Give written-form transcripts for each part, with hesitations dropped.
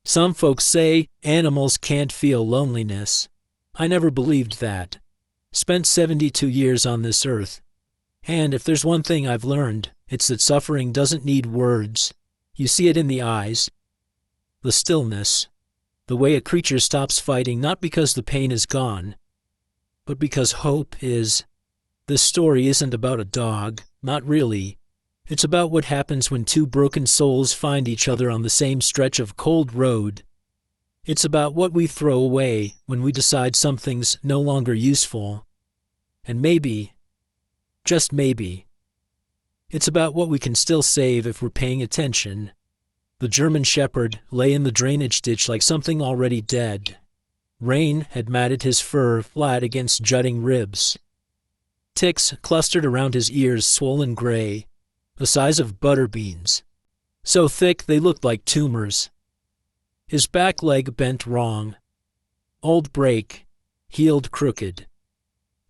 Some folks say animals can't feel loneliness. I never believed that. Spent 72 years on this earth. And if there's one thing I've learned, it's that suffering doesn't need words. You see it in the eyes. The stillness. The way a creature stops fighting not because the pain is gone, but because hope is. This story isn't about a dog, not really. It's about what happens when two broken souls find each other on the same stretch of cold road. It's about what we throw away when we decide something's no longer useful. And maybe, just maybe, it's about what we can still save if we're paying attention. The German Shepherd lay in the drainage ditch like something already dead. Rain had matted his fur flat against jutting ribs. Ticks clustered around his ears, swollen gray, the size of butter beans, so thick they looked like tumors. His back leg bent wrong. Old break, healed crooked.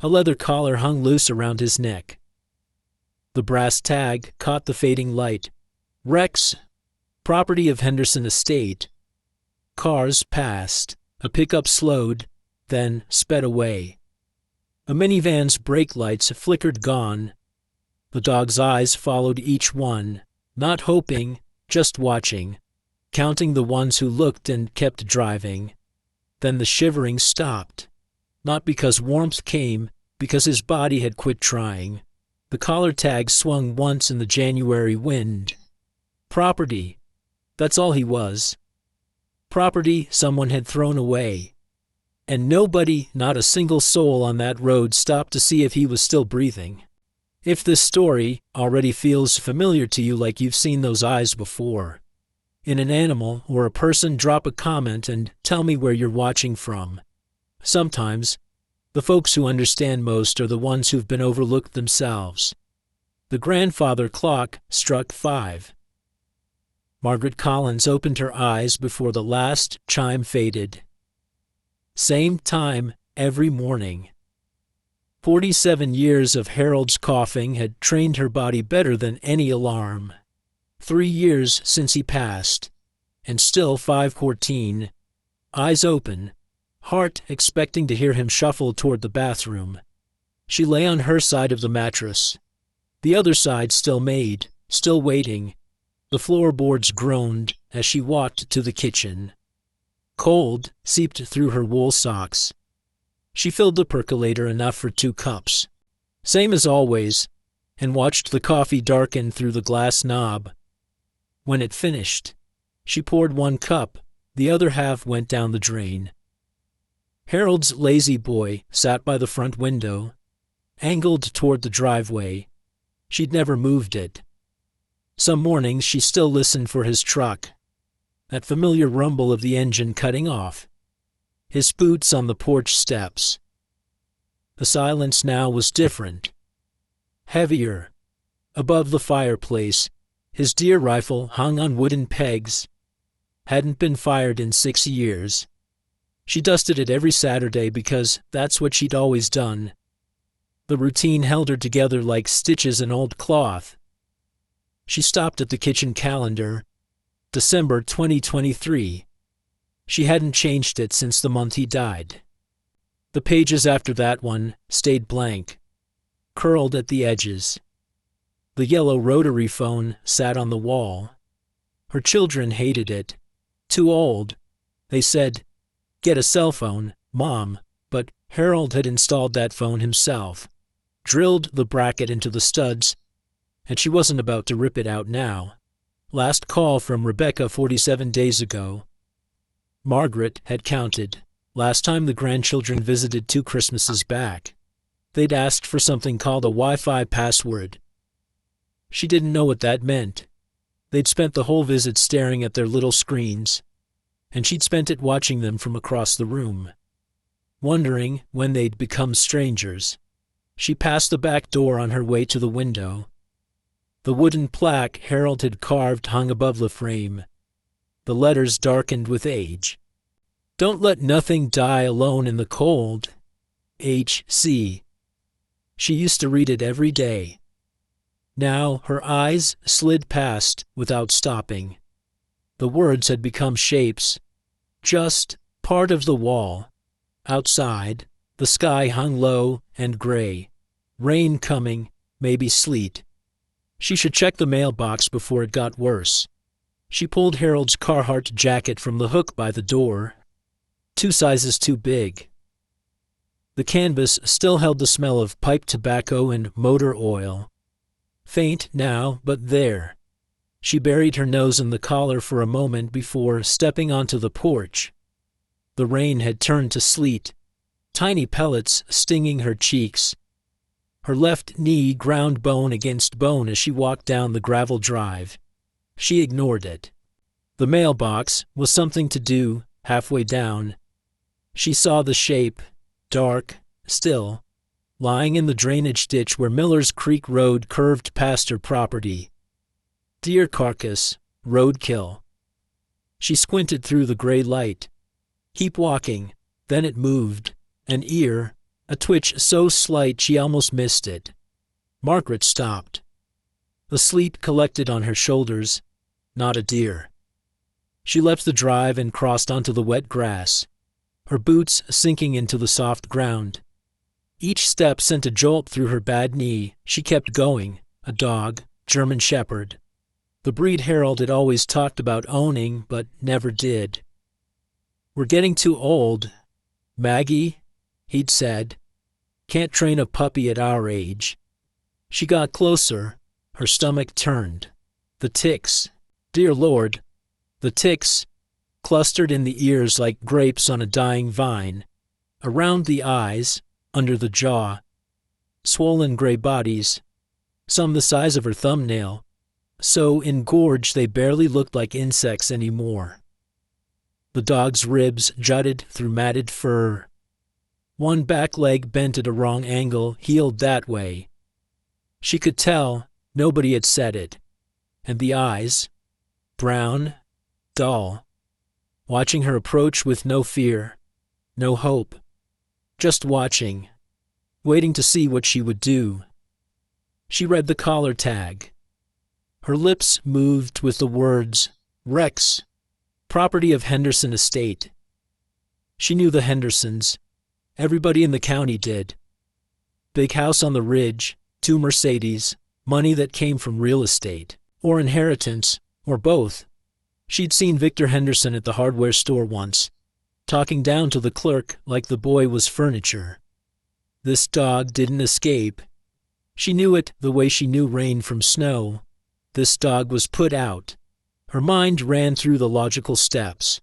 A leather collar hung loose around his neck. The brass tag caught the fading light. Rex, property of Henderson Estate. Cars passed. A pickup slowed, then sped away. A minivan's brake lights flickered gone. The dog's eyes followed each one, not hoping, just watching, counting the ones who looked and kept driving. Then the shivering stopped. Not because warmth came, because his body had quit trying. The collar tag swung once in the January wind. Property. That's all he was. Property someone had thrown away. And nobody, not a single soul on that road, stopped to see if he was still breathing. If this story already feels familiar to you, like you've seen those eyes before, in an animal or a person, drop a comment and tell me where you're watching from. Sometimes, the folks who understand most are the ones who've been overlooked themselves. The grandfather clock struck 5. Margaret Collins opened her eyes before the last chime faded. Same time every morning. 47 years of Harold's coughing had trained her body better than any alarm. 3 years since he passed, and still 5:14. Eyes open, heart expecting to hear him shuffle toward the bathroom. She lay on her side of the mattress. The other side still made, still waiting. The floorboards groaned as she walked to the kitchen. Cold seeped through her wool socks. She filled the percolator enough for 2 cups, same as always, and watched the coffee darken through the glass knob. When it finished, she poured 1 cup, the other half went down the drain. Harold's lazy boy sat by the front window, angled toward the driveway. She'd never moved it. Some mornings she still listened for his truck, that familiar rumble of the engine cutting off, his boots on the porch steps. The silence now was different, heavier. Above the fireplace, his deer rifle hung on wooden pegs. Hadn't been fired in 6 years. She dusted it every Saturday because that's what she'd always done. The routine held her together like stitches in old cloth. She stopped at the kitchen calendar. December 2023. She hadn't changed it since the month he died. The pages after that one stayed blank, curled at the edges. The yellow rotary phone sat on the wall. Her children hated it. Too old. They said, "Get a cell phone, Mom," but Harold had installed that phone himself, drilled the bracket into the studs, and she wasn't about to rip it out now. Last call from Rebecca 47 days ago. Margaret had counted. Last time the grandchildren visited 2 Christmases back. They'd asked for something called a Wi-Fi password. She didn't know what that meant. They'd spent the whole visit staring at their little screens, and she'd spent it watching them from across the room, wondering when they'd become strangers. She passed the back door on her way to the window. The wooden plaque Harold had carved hung above the frame. The letters darkened with age. "Don't let nothing die alone in the cold. H.C." She used to read it every day. Now her eyes slid past without stopping. The words had become shapes. Just part of the wall. Outside, the sky hung low and gray. Rain coming, maybe sleet. She should check the mailbox before it got worse. She pulled Harold's Carhartt jacket from the hook by the door. 2 sizes too big. The canvas still held the smell of pipe tobacco and motor oil. Faint now, but there. She buried her nose in the collar for a moment before stepping onto the porch. The rain had turned to sleet, tiny pellets stinging her cheeks. Her left knee ground bone against bone as she walked down the gravel drive. She ignored it. The mailbox was something to do halfway down. She saw the shape, dark, still, lying in the drainage ditch where Miller's Creek Road curved past her property. Deer carcass, roadkill. She squinted through the gray light. Keep walking. Then it moved. An ear, a twitch so slight she almost missed it. Margaret stopped. The sleet collected on her shoulders. Not a deer. She left the drive and crossed onto the wet grass, her boots sinking into the soft ground. Each step sent a jolt through her bad knee. She kept going. A dog, German Shepherd. The breed Harold had always talked about owning, but never did. We're getting too old, Maggie, he'd said. Can't train a puppy at our age. She got closer. Her stomach turned. The ticks. Dear Lord. The ticks clustered in the ears like grapes on a dying vine. Around the eyes, under the jaw. Swollen gray bodies. Some the size of her thumbnail. So engorged they barely looked like insects anymore. The dog's ribs jutted through matted fur. One back leg bent at a wrong angle, heeled that way. She could tell nobody had said it. And the eyes, brown, dull, watching her approach with no fear, no hope, just watching, waiting to see what she would do. She read the collar tag. Her lips moved with the words, Rex, property of Henderson Estate. She knew the Hendersons. Everybody in the county did. Big house on the ridge, 2 Mercedes, money that came from real estate, or inheritance, or both. She'd seen Victor Henderson at the hardware store once, talking down to the clerk like the boy was furniture. This dog didn't escape. She knew it the way she knew rain from snow. This dog was put out. Her mind ran through the logical steps.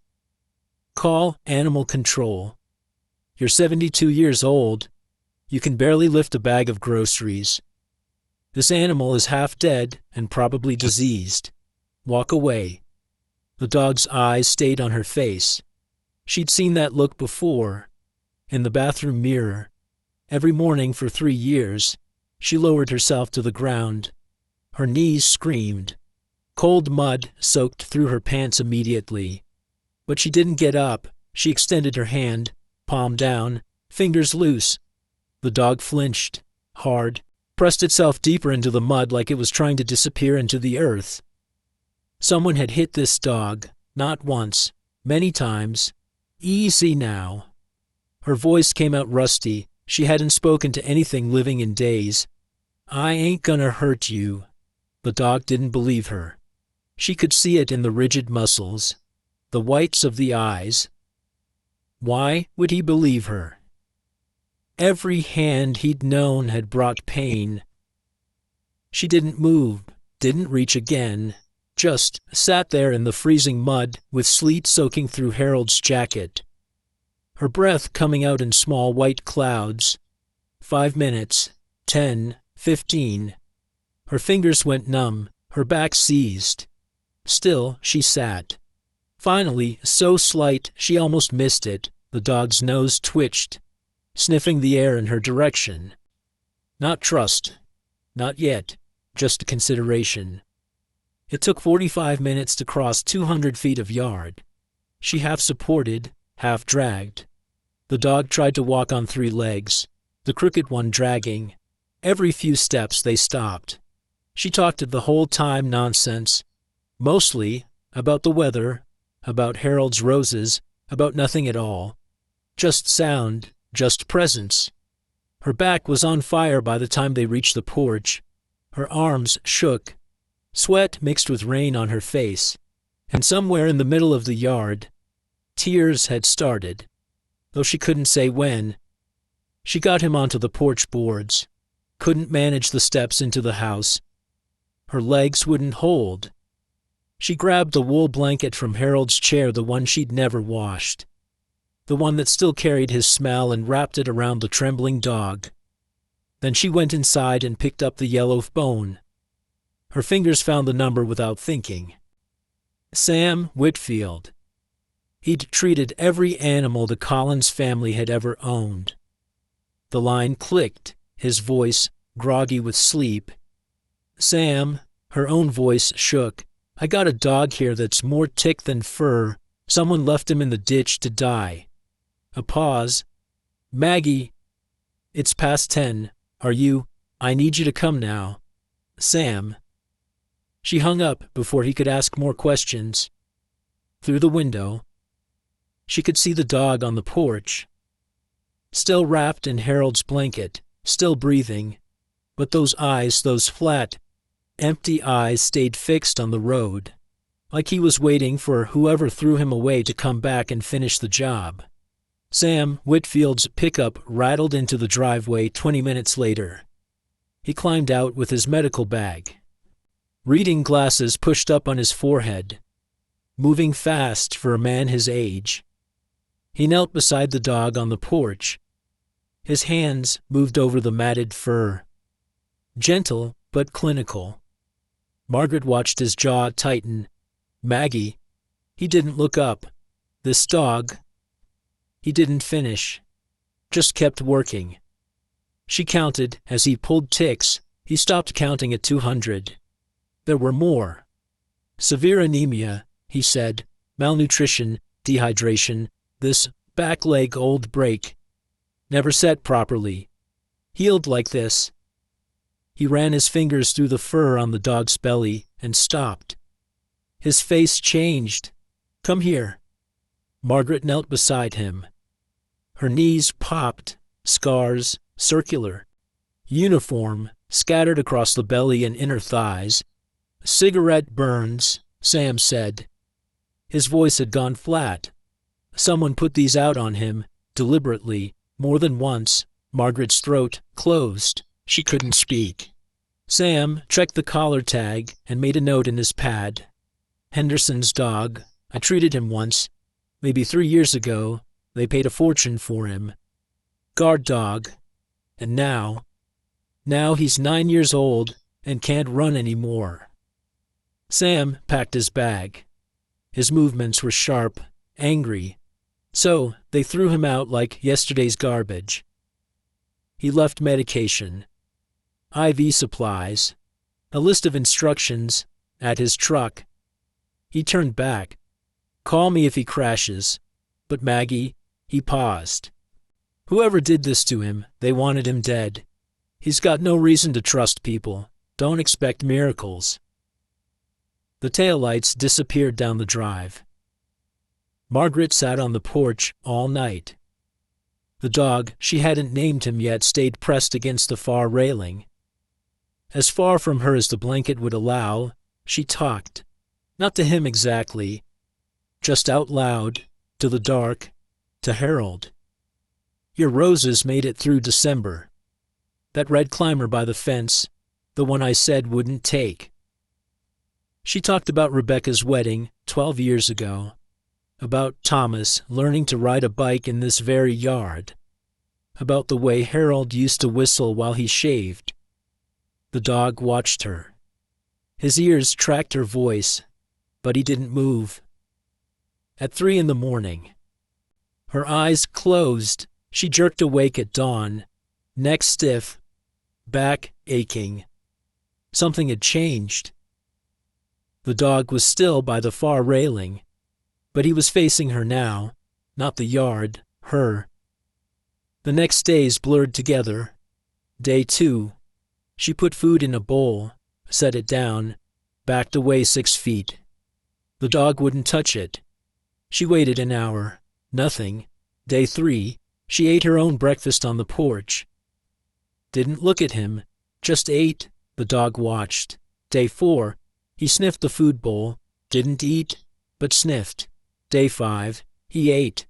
Call animal control. You're 72 years old. You can barely lift a bag of groceries. This animal is half dead and probably diseased. Walk away. The dog's eyes stayed on her face. She'd seen that look before, in the bathroom mirror. Every morning for 3 years, she lowered herself to the ground. Her knees screamed. Cold mud soaked through her pants immediately. But she didn't get up. She extended her hand, palm down, fingers loose. The dog flinched, hard, pressed itself deeper into the mud like it was trying to disappear into the earth. Someone had hit this dog, not once, many times. Easy now. Her voice came out rusty. She hadn't spoken to anything living in days. I ain't gonna hurt you. The dog didn't believe her. She could see it in the rigid muscles, the whites of the eyes. Why would he believe her? Every hand he'd known had brought pain. She didn't move, didn't reach again, just sat there in the freezing mud with sleet soaking through Harold's jacket. Her breath coming out in small white clouds. 5 minutes, 10, 15. Her fingers went numb, her back seized. Still, she sat. Finally, so slight she almost missed it, the dog's nose twitched, sniffing the air in her direction. Not trust. Not yet. Just a consideration. It took 45 minutes to cross 200 feet of yard. She half supported, half dragged. The dog tried to walk on 3 legs, the crooked one dragging. Every few steps they stopped. She talked the whole time nonsense. Mostly About the weather, about Harold's roses, about nothing at all. Just sound, just presence. Her back was on fire by the time they reached the porch. Her arms shook. Sweat mixed with rain on her face. And somewhere in the middle of the yard, tears had started, though she couldn't say when. She got him onto the porch boards. Couldn't manage the steps into the house. Her legs wouldn't hold. She grabbed the wool blanket from Harold's chair, the one she'd never washed, the one that still carried his smell, and wrapped it around the trembling dog. Then she went inside and picked up the yellow phone. Her fingers found the number without thinking. Sam Whitfield. He'd treated every animal the Collins family had ever owned. The line clicked, his voice groggy with sleep. Sam, her own voice shook. I got a dog here that's more tick than fur. Someone left him in the ditch to die. A pause. Maggie. It's past 10. Are you? I need you to come now. Sam. She hung up before he could ask more questions. Through the window, she could see the dog on the porch, still wrapped in Harold's blanket, still breathing, but those eyes, those flat, empty eyes stayed fixed on the road, like he was waiting for whoever threw him away to come back and finish the job. Sam Whitfield's pickup rattled into the driveway 20 minutes later. He climbed out with his medical bag, reading glasses pushed up on his forehead, moving fast for a man his age. He knelt beside the dog on the porch. His hands moved over the matted fur, gentle but clinical. Margaret watched his jaw tighten. Maggie. He didn't look up. This dog. He didn't finish, just kept working. She counted as he pulled ticks. He stopped counting at 200. There were more. Severe anemia, he said, malnutrition, dehydration, this back leg old break. Never set properly. Healed like this. He ran his fingers through the fur on the dog's belly and stopped. His face changed. Come here. Margaret knelt beside him. Her knees popped, scars, circular. Uniform, scattered across the belly and inner thighs. Cigarette burns, Sam said. His voice had gone flat. Someone put these out on him, deliberately, more than once. Margaret's throat closed. She couldn't speak. Sam checked the collar tag and made a note in his pad. Henderson's dog. I treated him once. Maybe 3 years ago. They paid a fortune for him. Guard dog. And now he's 9 years old and can't run anymore. Sam packed his bag. His movements were sharp, angry. So they threw him out like yesterday's garbage. He left medication, IV supplies, a list of instructions at his truck. He turned back. Call me if he crashes. But Maggie, he paused. Whoever did this to him, they wanted him dead. He's got no reason to trust people. Don't expect miracles. The taillights disappeared down the drive. Margaret sat on the porch all night. The dog, she hadn't named him yet, stayed pressed against the far railing. As far from her as the blanket would allow, she talked. Not to him exactly, just out loud, to the dark, to Harold. Your roses made it through December. That red climber by the fence, the one I said wouldn't take. She talked about Rebecca's wedding 12 years ago, about Thomas learning to ride a bike in this very yard, about the way Harold used to whistle while he shaved. The dog watched her. His ears tracked her voice, but he didn't move. At 3 a.m, her eyes closed. She jerked awake at dawn, neck stiff, back aching. Something had changed. The dog was still by the far railing, but he was facing her now, not the yard, her. The next days blurred together. Day 2. She put food in a bowl, set it down, backed away 6 feet. The dog wouldn't touch it. She waited an hour. Nothing. Day 3, she ate her own breakfast on the porch. Didn't look at him, just ate. The dog watched. Day 4, he sniffed the food bowl, didn't eat, but sniffed. Day 5, he ate,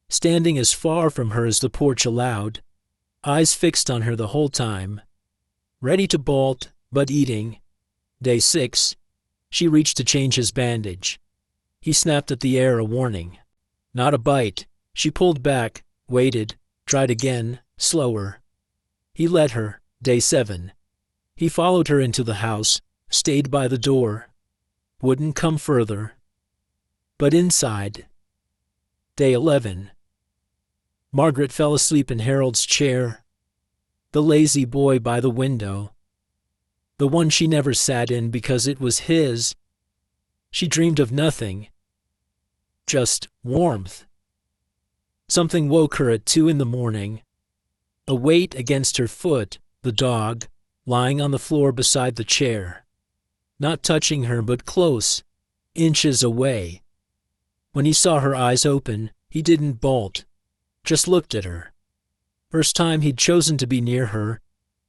standing as far from her as the porch allowed, eyes fixed on her the whole time. Ready to bolt, but eating. Day 6, she reached to change his bandage. He snapped at the air a warning. Not a bite. She pulled back, waited, tried again, slower. He let her. Day 7. He followed her into the house, stayed by the door. Wouldn't come further. But inside. Day 11. Margaret fell asleep in Harold's chair. The lazy boy by the window. The one she never sat in because it was his. She dreamed of nothing. Just warmth. Something woke her at 2 a.m. A weight against her foot, the dog, lying on the floor beside the chair. Not touching her but close, inches away. When he saw her eyes open, he didn't bolt, just looked at her. First time he'd chosen to be near her.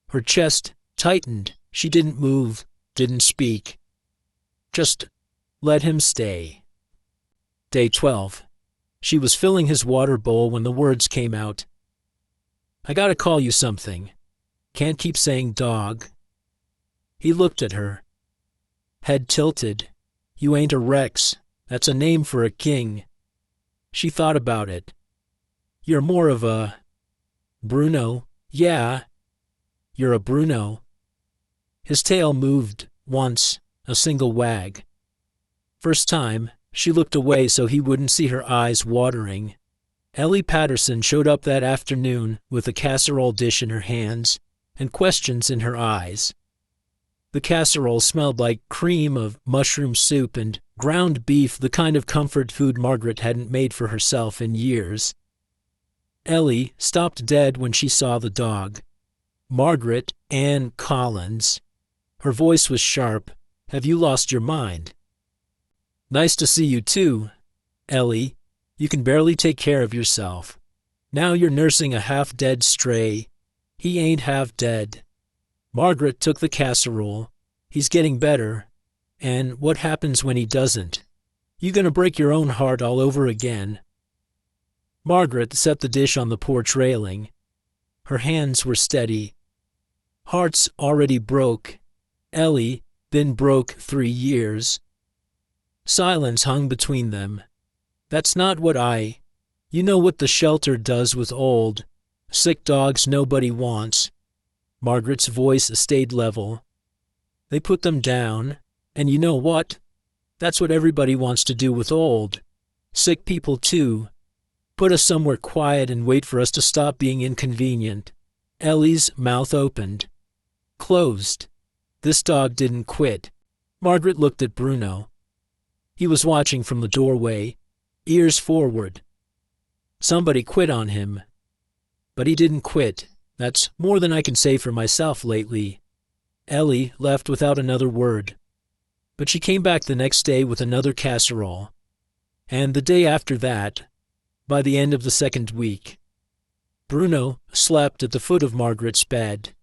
Her chest tightened. She didn't move, didn't speak. Just let him stay. Day 12. She was filling his water bowl when the words came out. I gotta call you something. Can't keep saying dog. He looked at her. Head tilted. You ain't a Rex. That's a name for a king. She thought about it. You're more of a... Bruno. Yeah. You're a Bruno. His tail moved, once, a single wag. First time, she looked away so he wouldn't see her eyes watering. Ellie Patterson showed up that afternoon with a casserole dish in her hands and questions in her eyes. The casserole smelled like cream of mushroom soup and ground beef, the kind of comfort food Margaret hadn't made for herself in years. Ellie stopped dead when she saw the dog. Margaret Ann Collins. Her voice was sharp. Have you lost your mind? Nice to see you too, Ellie. You can barely take care of yourself. Now you're nursing a half-dead stray. He ain't half dead. Margaret took the casserole. He's getting better. And what happens when he doesn't? You gonna break your own heart all over again. Margaret set the dish on the porch railing. Her hands were steady. Hearts already broke. Ellie been broke 3 years. Silence hung between them. That's not what You know what the shelter does with old, sick dogs nobody wants. Margaret's voice stayed level. They put them down, and you know what? That's what everybody wants to do with old. Sick people too. Put us somewhere quiet and wait for us to stop being inconvenient. Ellie's mouth opened. Closed. This dog didn't quit. Margaret looked at Bruno. He was watching from the doorway, ears forward. Somebody quit on him. But he didn't quit. That's more than I can say for myself lately. Ellie left without another word. But she came back the next day with another casserole. And the day after that, by the end of the 2nd week. Bruno slept at the foot of Margaret's bed.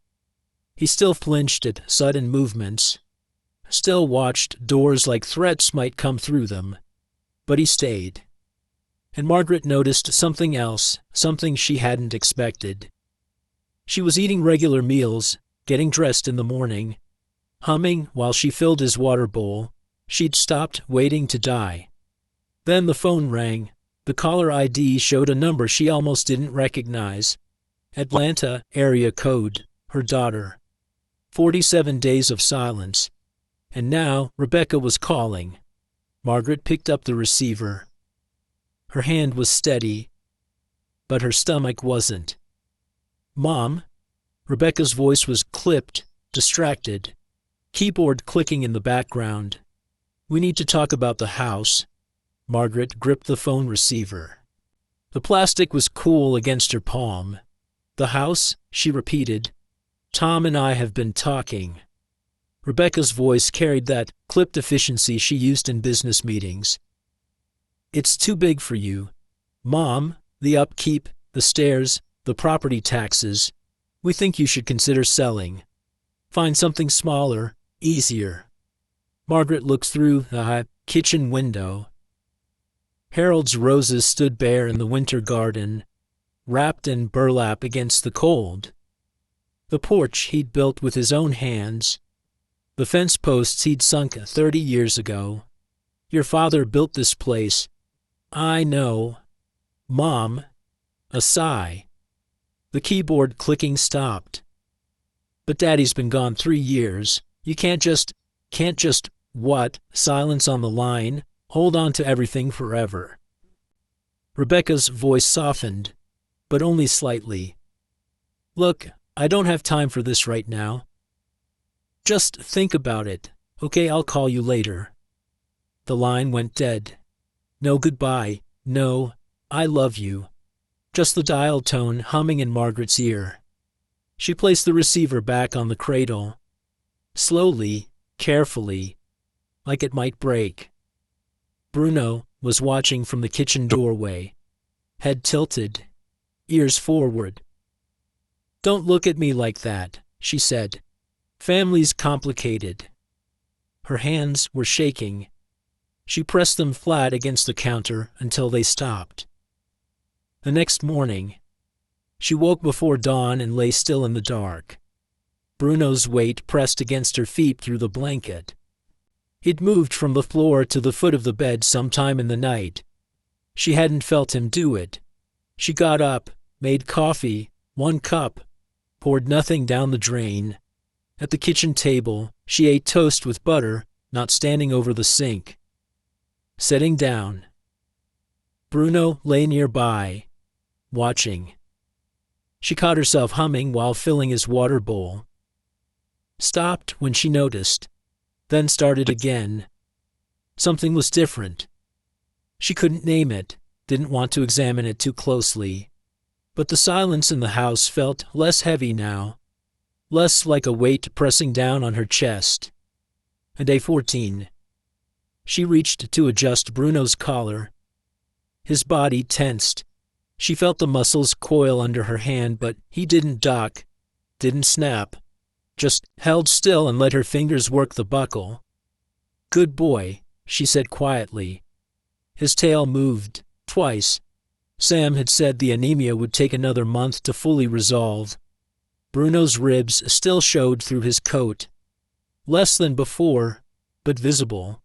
He still flinched at sudden movements, still watched doors like threats might come through them. But he stayed. And Margaret noticed something else, something she hadn't expected. She was eating regular meals, getting dressed in the morning, humming while she filled his water bowl. She'd stopped waiting to die. Then the phone rang. The caller ID showed a number she almost didn't recognize. Atlanta area code, her daughter. 47 days of silence. And now Rebecca was calling. Margaret picked up the receiver. Her hand was steady, but her stomach wasn't. Mom? Rebecca's voice was clipped, distracted. Keyboard clicking in the background. We need to talk about the house. Margaret gripped the phone receiver. The plastic was cool against her palm. The house, she repeated. Tom and I have been talking. Rebecca's voice carried that clipped efficiency she used in business meetings. "It's too big for you. Mom, the upkeep, the stairs, the property taxes. We think you should consider selling. Find something smaller, easier." Margaret looked through the kitchen window. Harold's roses stood bare in the winter garden, wrapped in burlap against the cold. The porch he'd built with his own hands. The fence posts he'd sunk 30 years ago. "Your father built this place." "I know." "Mom." A sigh. The keyboard clicking stopped. "But Daddy's been gone 3 years. You can't just, what?" Silence on the line. "Hold on to everything forever." Rebecca's voice softened, but only slightly. "Look, I don't have time for this right now. Just think about it. Okay, I'll call you later." The line went dead. No goodbye, no "I love you." Just the dial tone humming in Margaret's ear. She placed the receiver back on the cradle. Slowly, carefully, like it might break. Bruno was watching from the kitchen doorway, head tilted, ears forward. "Don't look at me like that," she said. "Family's complicated." Her hands were shaking. She pressed them flat against the counter until they stopped. The next morning, she woke before dawn and lay still in the dark. Bruno's weight pressed against her feet through the blanket. He'd moved from the floor to the foot of the bed sometime in the night. She hadn't felt him do it. She got up, made coffee, 1 cup, poured nothing down the drain. At the kitchen table, she ate toast with butter, not standing over the sink. Sitting down. Bruno lay nearby, watching. She caught herself humming while filling his water bowl. Stopped when she noticed, then started again. Something was different. She couldn't name it, didn't want to examine it too closely. But the silence in the house felt less heavy now, less like a weight pressing down on her chest. Day 14. She reached to adjust Bruno's collar. His body tensed. She felt the muscles coil under her hand, but he didn't duck, didn't snap, just held still and let her fingers work the buckle. "Good boy," she said quietly. His tail moved, twice. Sam had said the anemia would take another month to fully resolve. Bruno's ribs still showed through his coat. Less than before, but visible.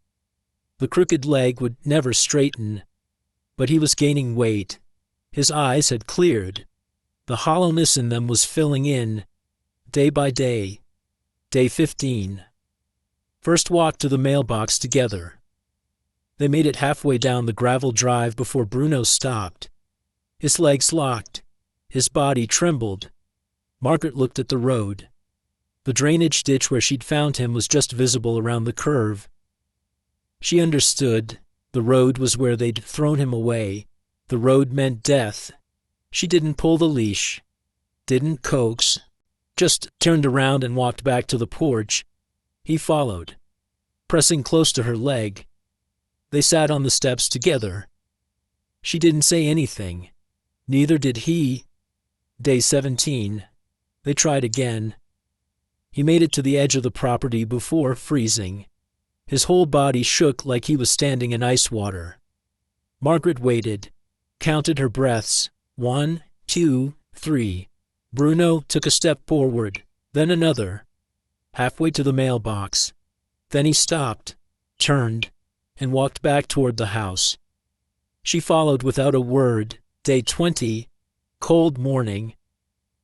The crooked leg would never straighten. But he was gaining weight. His eyes had cleared. The hollowness in them was filling in, day by day. Day 15. First walk to the mailbox together. They made it halfway down the gravel drive before Bruno stopped. His legs locked. His body trembled. Margaret looked at the road. The drainage ditch where she'd found him was just visible around the curve. She understood. The road was where they'd thrown him away. The road meant death. She didn't pull the leash, didn't coax, just turned around and walked back to the porch. He followed, pressing close to her leg. They sat on the steps together. She didn't say anything. Neither did he. Day 17. They tried again. He made it to the edge of the property before freezing. His whole body shook like he was standing in ice water. Margaret waited, counted her breaths. 1, 2, 3. Bruno took a step forward, then another. Halfway to the mailbox. Then he stopped, turned, and walked back toward the house. She followed without a word. Day 20. Cold morning,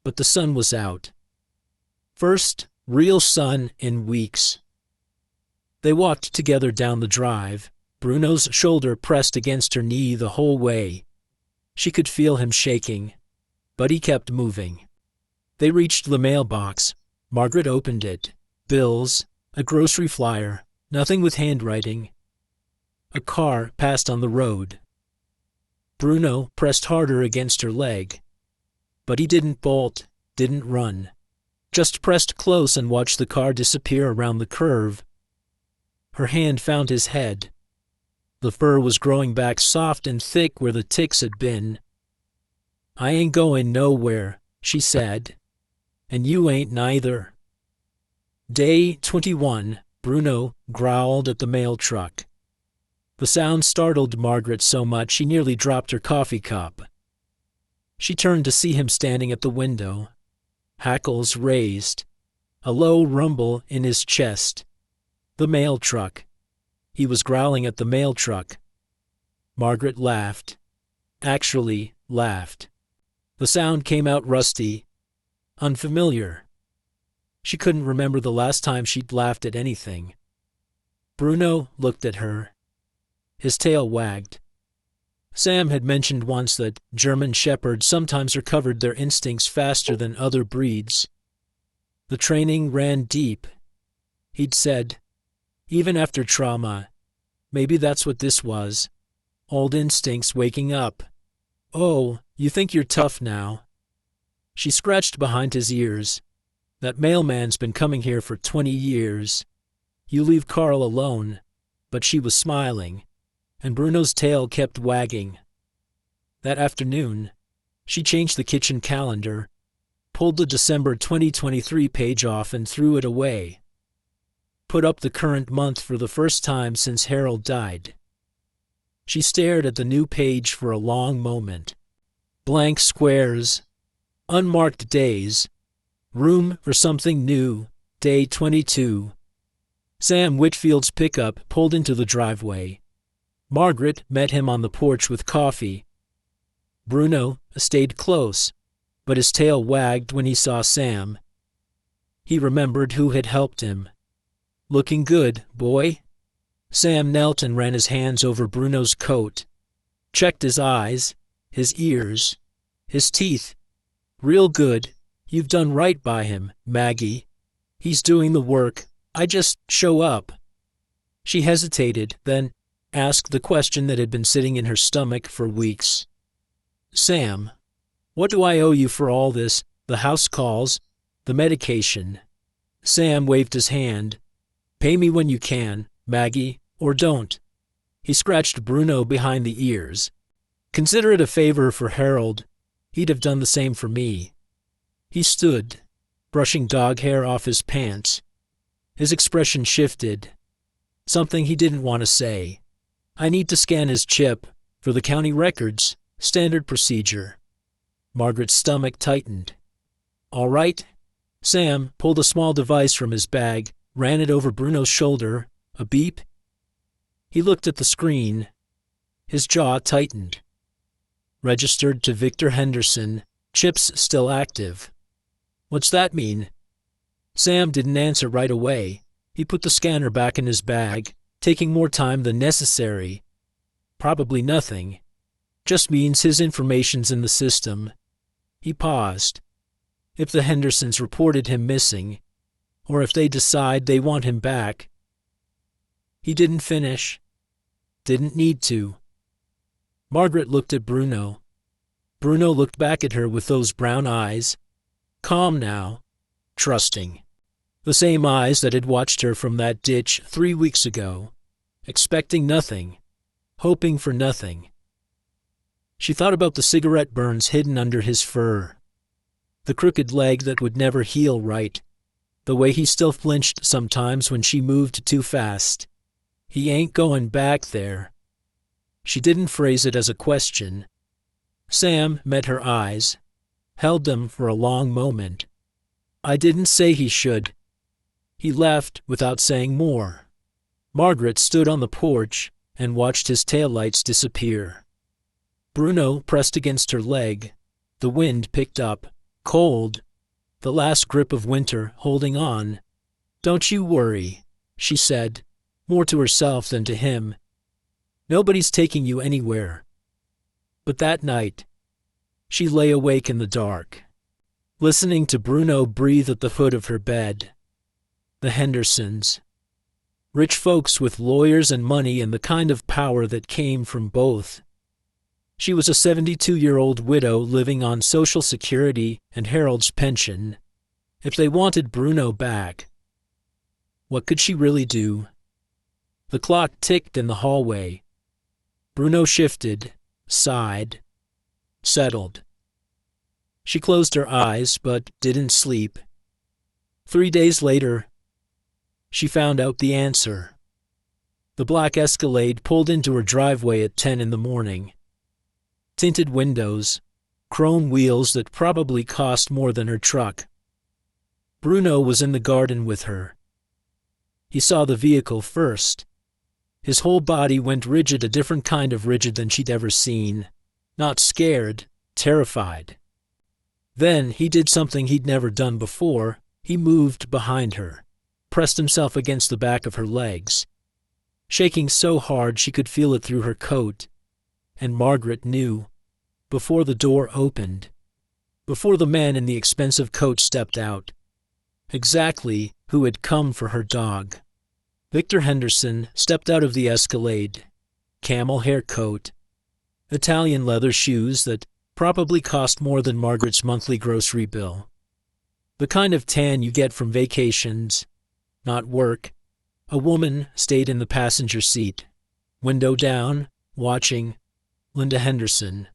but the sun was out. First real sun in weeks. They walked together down the drive, Bruno's shoulder pressed against her knee the whole way. She could feel him shaking, but he kept moving. They reached the mailbox. Margaret opened it. Bills, a grocery flyer, nothing with handwriting. A car passed on the road. Bruno pressed harder against her leg. But he didn't bolt, didn't run. just pressed close and watched the car disappear around the curve. Her hand found his head. The fur was growing back soft and thick where the ticks had been. "I ain't going nowhere," she said. "And you ain't neither." Day 21, Bruno growled at the mail truck. The sound startled Margaret so much she nearly dropped her coffee cup. She turned to see him standing at the window, hackles raised, a low rumble in his chest. The mail truck. He was growling at the mail truck. Margaret laughed. Actually laughed. The sound came out rusty, unfamiliar. She couldn't remember the last time she'd laughed at anything. Bruno looked at her. His tail wagged. Sam had mentioned once that German shepherds sometimes recovered their instincts faster than other breeds. The training ran deep. He'd said, even after trauma, maybe that's what this was. Old instincts waking up. "Oh, you think you're tough now?" She scratched behind his ears. "That mailman's been coming here for 20 years. You leave Carl alone." But she was smiling, and Bruno's tail kept wagging. That afternoon, she changed the kitchen calendar, pulled the December 2023 page off and threw it away. Put up the current month for the first time since Harold died. She stared at the new page for a long moment. Blank squares, unmarked days, room for something new. Day 22. Sam Whitfield's pickup pulled into the driveway. Margaret met him on the porch with coffee. Bruno stayed close, but his tail wagged when he saw Sam. He remembered who had helped him. "Looking good, boy." Sam knelt and ran his hands over Bruno's coat, checked his eyes, his ears, his teeth. "Real good. You've done right by him, Maggie. He's doing the work. I just show up." She hesitated, then asked the question that had been sitting in her stomach for weeks. "Sam, what do I owe you for all this? The house calls, the medication." Sam waved his hand. "Pay me when you can, Maggie, or don't." He scratched Bruno behind the ears. "Consider it a favor for Harold. He'd have done the same for me." He stood, brushing dog hair off his pants. His expression shifted. Something he didn't want to say. "I need to scan his chip for the county records. Standard procedure." Margaret's stomach tightened. "All right." Sam pulled a small device from his bag, ran it over Bruno's shoulder. A beep. He looked at the screen. His jaw tightened. "Registered to Victor Henderson. Chips still active." "What's that mean?" Sam didn't answer right away. He put the scanner back in his bag, taking more time than necessary. "Probably nothing. Just means his information's in the system." He paused. "If the Hendersons reported him missing, or if they decide they want him back." He didn't finish. Didn't need to. Margaret looked at Bruno. Bruno looked back at her with those brown eyes. Calm now. Trusting. The same eyes that had watched her from that ditch 3 weeks ago. Expecting nothing. Hoping for nothing. She thought about the cigarette burns hidden under his fur. The crooked leg that would never heal right. The way he still flinched sometimes when she moved too fast. He ain't going back there. She didn't phrase it as a question. Sam met her eyes, held them for a long moment. "I didn't say he should." He left without saying more. Margaret stood on the porch and watched his taillights disappear. Bruno pressed against her leg. The wind picked up, cold, the last grip of winter holding on. "Don't you worry," she said, more to herself than to him. "Nobody's taking you anywhere." But that night, she lay awake in the dark, listening to Bruno breathe at the foot of her bed. The Hendersons. Rich folks with lawyers and money and the kind of power that came from both. She was a 72-year-old widow living on Social Security and Harold's pension. If they wanted Bruno back, what could she really do? The clock ticked in the hallway. Bruno shifted, sighed, settled. She closed her eyes, but didn't sleep. 3 days later, she found out the answer. The black Escalade pulled into her driveway at 10 in the morning. Tinted windows, chrome wheels that probably cost more than her truck. Bruno was in the garden with her. He saw the vehicle first. His whole body went rigid, a different kind of rigid than she'd ever seen. Not scared, terrified. Then he did something he'd never done before. He moved behind her, pressed himself against the back of her legs, shaking so hard she could feel it through her coat. And Margaret knew, before the door opened, before the man in the expensive coat stepped out, exactly who had come for her dog. Victor Henderson stepped out of the Escalade, camel hair coat, Italian leather shoes that probably cost more than Margaret's monthly grocery bill. The kind of tan you get from vacations, not work. A woman stayed in the passenger seat, window down, watching Linda Henderson.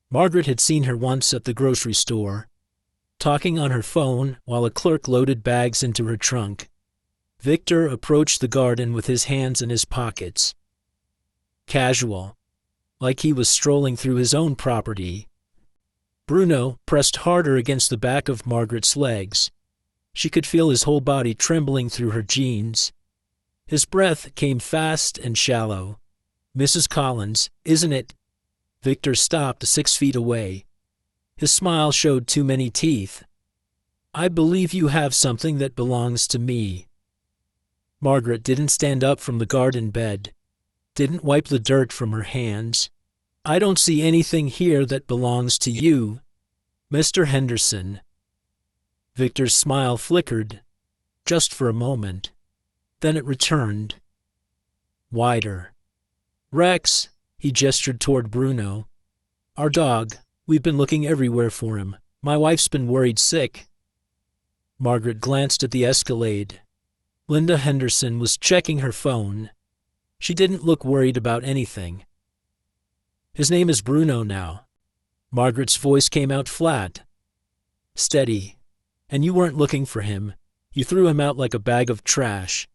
Margaret had seen her once at the grocery store, talking on her phone while a clerk loaded bags into her trunk. Victor approached the garden with his hands in his pockets. Casual, like he was strolling through his own property. Bruno pressed harder against the back of Margaret's legs. She could feel his whole body trembling through her jeans. His breath came fast and shallow. "Mrs. Collins, isn't it?" Victor stopped 6 feet away. His smile showed too many teeth. "I believe you have something that belongs to me." Margaret didn't stand up from the garden bed, didn't wipe the dirt from her hands. "I don't see anything here that belongs to you, Mr. Henderson." Victor's smile flickered, just for a moment. Then it returned, wider. "Rex," he gestured toward Bruno. "Our dog. We've been looking everywhere for him. My wife's been worried sick." Margaret glanced at the Escalade. Linda Henderson was checking her phone. She didn't look worried about anything. "His name is Bruno now." Margaret's voice came out flat, steady. "And you weren't looking for him. You threw him out like a bag of trash."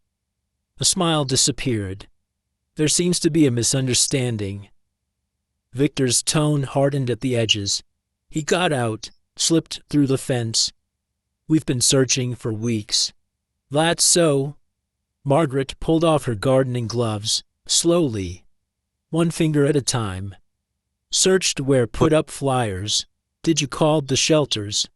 The smile disappeared. "There seems to be a misunderstanding." Victor's tone hardened at the edges. He got out, slipped through the fence. "We've been searching for weeks." "That's so." Margaret pulled off her gardening gloves, slowly, one finger at a time. "Searched where put up flyers. Did you call the shelters?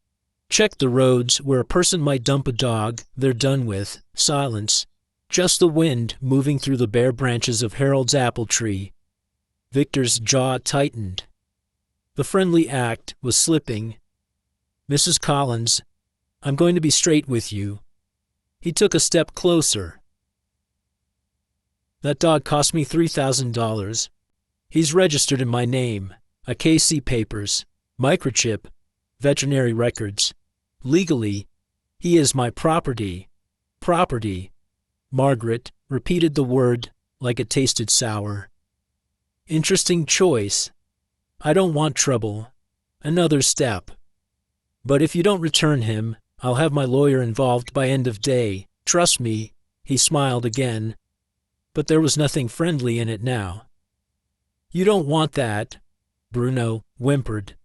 Checked the roads where a person might dump a dog they're done with." Silence. Just the wind moving through the bare branches of Harold's apple tree. Victor's jaw tightened. The friendly act was slipping. "Mrs. Collins, I'm going to be straight with you." He took a step closer. "That dog cost me $3,000. He's registered in my name, a KC papers, microchip, veterinary records. Legally, he is my property." Property. Margaret repeated the word like it tasted sour. "Interesting choice. I don't want trouble. Another step. But if you don't return him, I'll have my lawyer involved by end of day. Trust me." He smiled again, but there was nothing friendly in it now. "You don't want that," Bruno whimpered.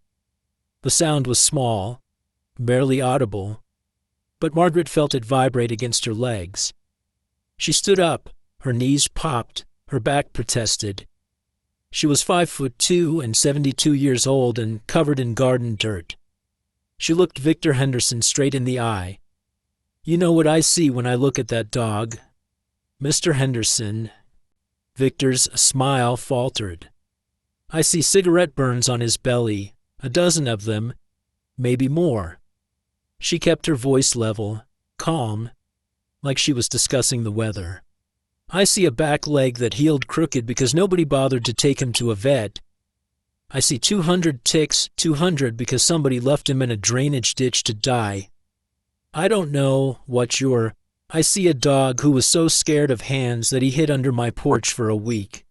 The sound was small, barely audible, but Margaret felt it vibrate against her legs. She stood up, her knees popped, her back protested. She was 5'2" and 72 years old and covered in garden dirt. She looked Victor Henderson straight in the eye. "You know what I see when I look at that dog, Mr. Henderson." Victor's smile faltered. "I see cigarette burns on his belly, a dozen of them, maybe more." She kept her voice level, calm, like she was discussing the weather. "I see a back leg that healed crooked because nobody bothered to take him to a vet. I see 200 ticks, 200 because somebody left him in a drainage ditch to die. I don't know what you're. I see a dog who was so scared of hands that he hid under my porch for a week.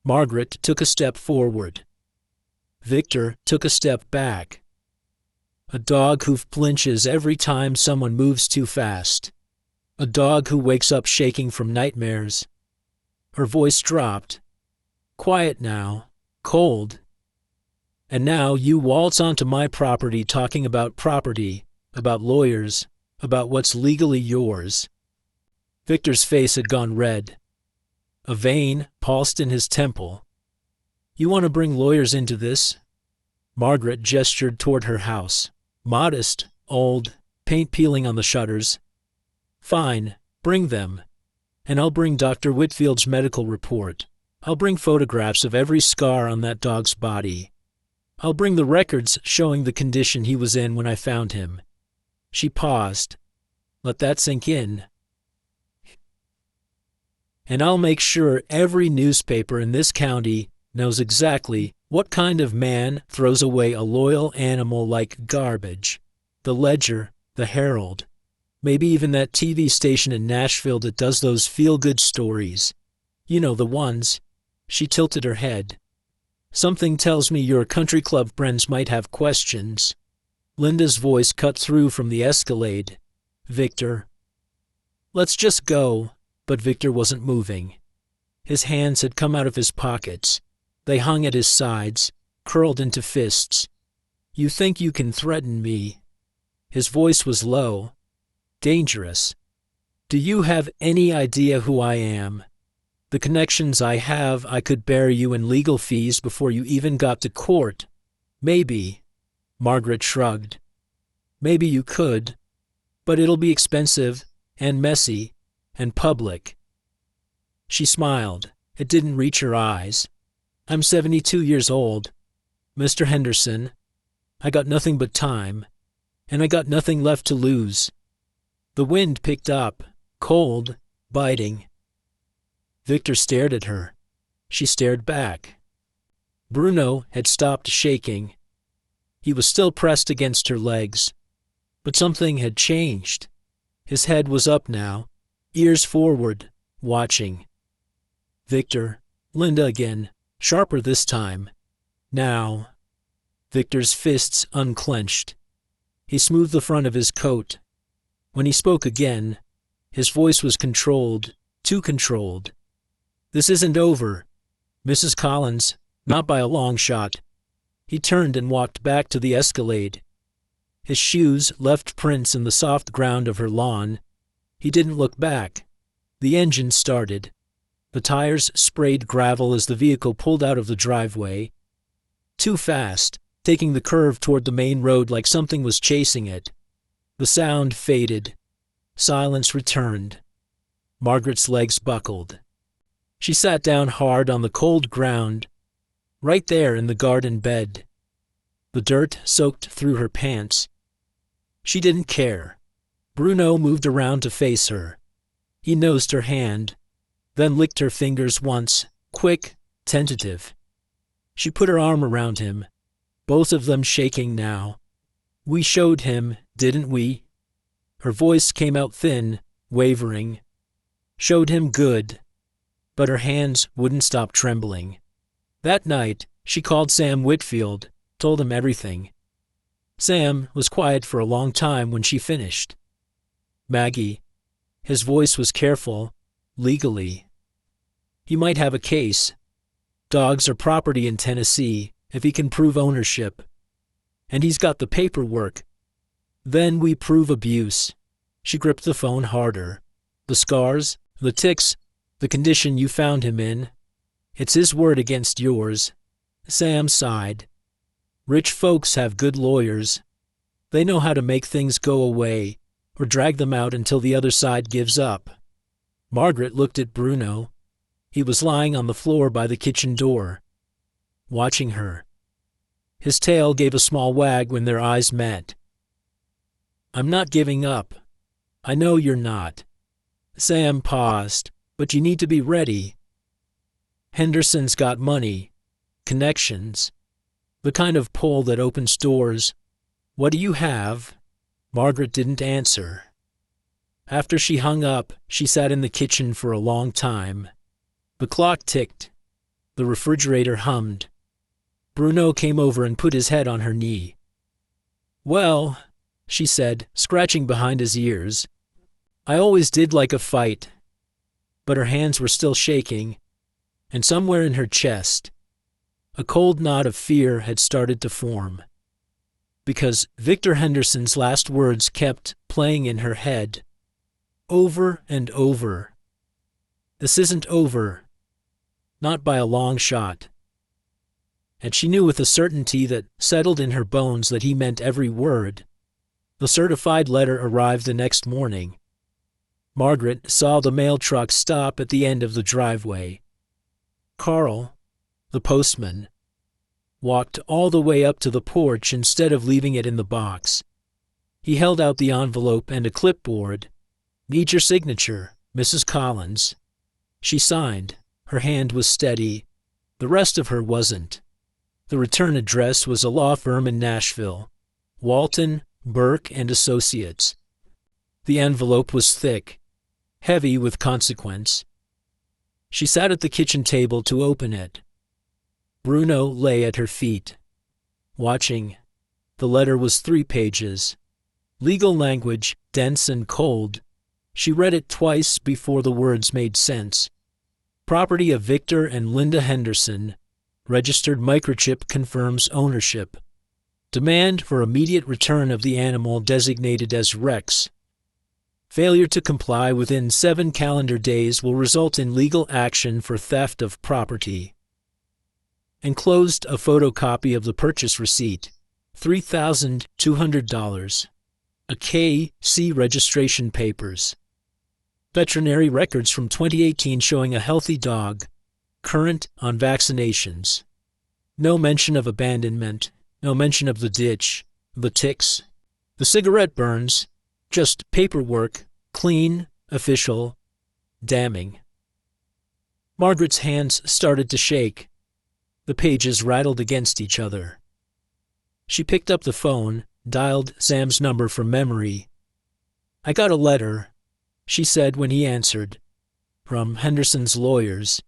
Margaret took a step forward. Victor took a step back. A dog who flinches every time someone moves too fast. A dog who wakes up shaking from nightmares. Her voice dropped. Quiet now. Cold. And now you waltz onto my property talking about property, about lawyers, about what's legally yours. Victor's face had gone red. A vein pulsed in his temple. You want to bring lawyers into this? Margaret gestured toward her house. Modest, old, paint peeling on the shutters. Fine, bring them. And I'll bring Dr. Whitfield's medical report. I'll bring photographs of every scar on that dog's body. I'll bring the records showing the condition he was in when I found him. She paused. Let that sink in. And I'll make sure every newspaper in this county knows exactly what kind of man throws away a loyal animal like garbage. The Ledger, the Herald, maybe even that TV station in Nashville that does those feel-good stories. You know, the ones. She tilted her head. Something tells me your country club friends might have questions. Linda's voice cut through from the escalade. Victor. Let's just go. But Victor wasn't moving. His hands had come out of his pockets. They hung at his sides, curled into fists. You think you can threaten me? His voice was low. Dangerous. Do you have any idea who I am? The connections I have, I could bury you in legal fees before you even got to court. Maybe. Margaret shrugged. Maybe you could. But it'll be expensive, and messy, and public. She smiled. It didn't reach her eyes. I'm 72 years old. Mr. Henderson, I got nothing but time, and I got nothing left to lose. The wind picked up, cold, biting. Victor stared at her. She stared back. Bruno had stopped shaking. He was still pressed against her legs. But something had changed. His head was up now, ears forward, watching. Victor, Linda again, sharper this time. Now. Victor's fists unclenched. He smoothed the front of his coat. When he spoke again, his voice was controlled, too controlled. This isn't over. Mrs. Collins, not by a long shot. He turned and walked back to the escalade. His shoes left prints in the soft ground of her lawn. He didn't look back. The engine started. The tires sprayed gravel as the vehicle pulled out of the driveway. Too fast, taking the curve toward the main road like something was chasing it. The sound faded. Silence returned. Margaret's legs buckled. She sat down hard on the cold ground, right there in the garden bed. The dirt soaked through her pants. She didn't care. Bruno moved around to face her. He nosed her hand, then licked her fingers once, quick, tentative. She put her arm around him, both of them shaking now. We showed him, didn't we? Her voice came out thin, wavering. Showed him good. But her hands wouldn't stop trembling. That night, she called Sam Whitfield, told him everything. Sam was quiet for a long time when she finished. Maggie. His voice was careful, legally. He might have a case. Dogs are property in Tennessee, if he can prove ownership. And he's got the paperwork. Then we prove abuse. She gripped the phone harder. The scars, the ticks, the condition you found him in. It's his word against yours. Sam sighed. Rich folks have good lawyers. They know how to make things go away, or drag them out until the other side gives up. Margaret looked at Bruno. He was lying on the floor by the kitchen door, watching her. His tail gave a small wag when their eyes met. I'm not giving up. I know you're not. Sam paused. But you need to be ready. Henderson's got money, connections, the kind of pull that opens doors. What do you have? Margaret didn't answer. After she hung up, she sat in the kitchen for a long time. The clock ticked. The refrigerator hummed. Bruno came over and put his head on her knee. "Well," she said, scratching behind his ears, "I always did like a fight." But her hands were still shaking, and somewhere in her chest, a cold knot of fear had started to form. Because Victor Henderson's last words kept playing in her head, over and over. "This isn't over. Not by a long shot." And she knew with a certainty that settled in her bones that he meant every word. The certified letter arrived the next morning. Margaret saw the mail truck stop at the end of the driveway. Carl, the postman, walked all the way up to the porch instead of leaving it in the box. He held out the envelope and a clipboard. "Need your signature, Mrs. Collins." She signed. Her hand was steady. The rest of her wasn't. The return address was a law firm in Nashville, Walton, Burke and Associates. The envelope was thick, heavy with consequence. She sat at the kitchen table to open it. Bruno lay at her feet, watching. The letter was 3 pages. Legal language, dense and cold. She read it twice before the words made sense. Property of Victor and Linda Henderson. Registered microchip confirms ownership. Demand for immediate return of the animal designated as Rex. Failure to comply within 7 calendar days will result in legal action for theft of property. Enclosed a photocopy of the purchase receipt, $3,200. A K.C. registration papers. Veterinary records from 2018 showing a healthy dog, current on vaccinations. No mention of abandonment, no mention of the ditch, the ticks, the cigarette burns, just paperwork, clean, official, damning. Margaret's hands started to shake. The pages rattled against each other. She picked up the phone, dialed Sam's number from memory. "I got a letter," she said when he answered, "from Henderson's lawyers."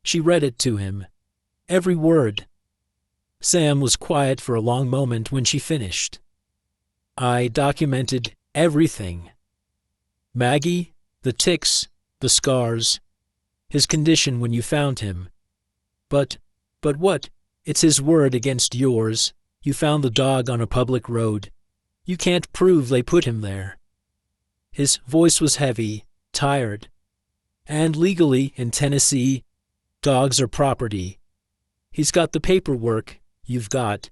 She read it to him. Every word. Sam was quiet for a long moment when she finished. "I documented everything. Maggie, the ticks, the scars, his condition when you found him. But what? It's his word against yours. You found the dog on a public road. You can't prove they put him there." His voice was heavy, tired. "And legally, in Tennessee, dogs are property. He's got the paperwork you've got."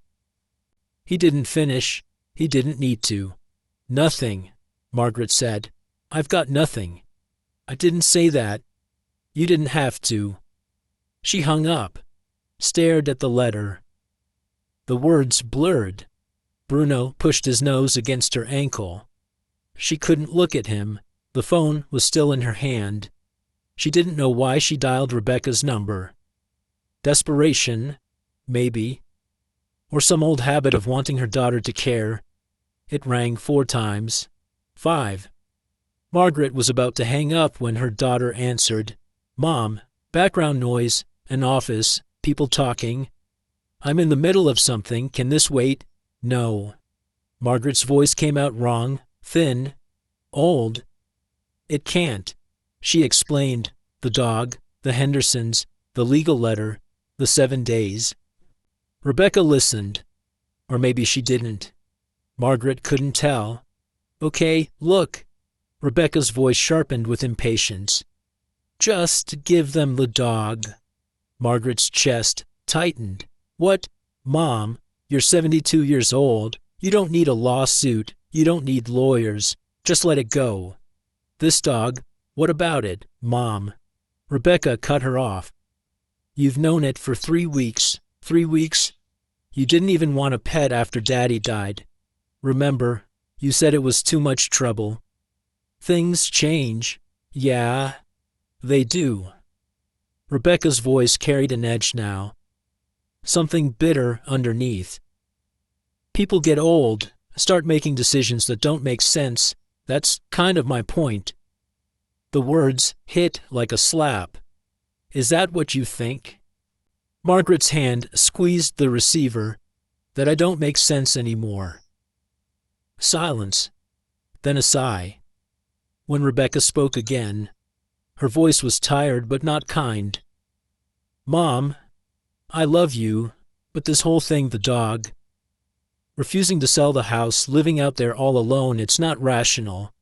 He didn't finish. He didn't need to. "Nothing," Margaret said. "I've got nothing." "I didn't say that. You didn't have to." She hung up, stared at the letter. The words blurred. Bruno pushed his nose against her ankle. She couldn't look at him. The phone was still in her hand. She didn't know why she dialed Rebecca's number. Desperation, maybe. Or some old habit of wanting her daughter to care. It rang 4 times. 5. Margaret was about to hang up when her daughter answered. "Mom, background noise, an office, people talking. I'm in the middle of something. Can this wait?" "No." Margaret's voice came out wrong, thin, old. "It can't." She explained. The dog, the Hendersons, the legal letter, the 7 days. Rebecca listened. Or maybe she didn't. Margaret couldn't tell. "Okay, look." Rebecca's voice sharpened with impatience. "Just give them the dog." Margaret's chest tightened. "What? Mom, you're 72 years old. You don't need a lawsuit. You don't need lawyers. Just let it go." "This dog, what about it, Mom?" Rebecca cut her off. "You've known it for 3 weeks. 3 weeks? You didn't even want a pet after Daddy died. Remember, you said it was too much trouble. Things change. Yeah, they do." Rebecca's voice carried an edge now. Something bitter underneath. "People get old, Start making decisions that don't make sense. That's kind of my point. The words hit like a slap. Is that what you think? Margaret's hand squeezed the receiver. That I don't make sense anymore. Silence. Then a sigh. When Rebecca spoke again, her voice was tired but not kind. Mom, I love you, but this whole thing, the dog, refusing to sell the house, living out there all alone, it's not rational.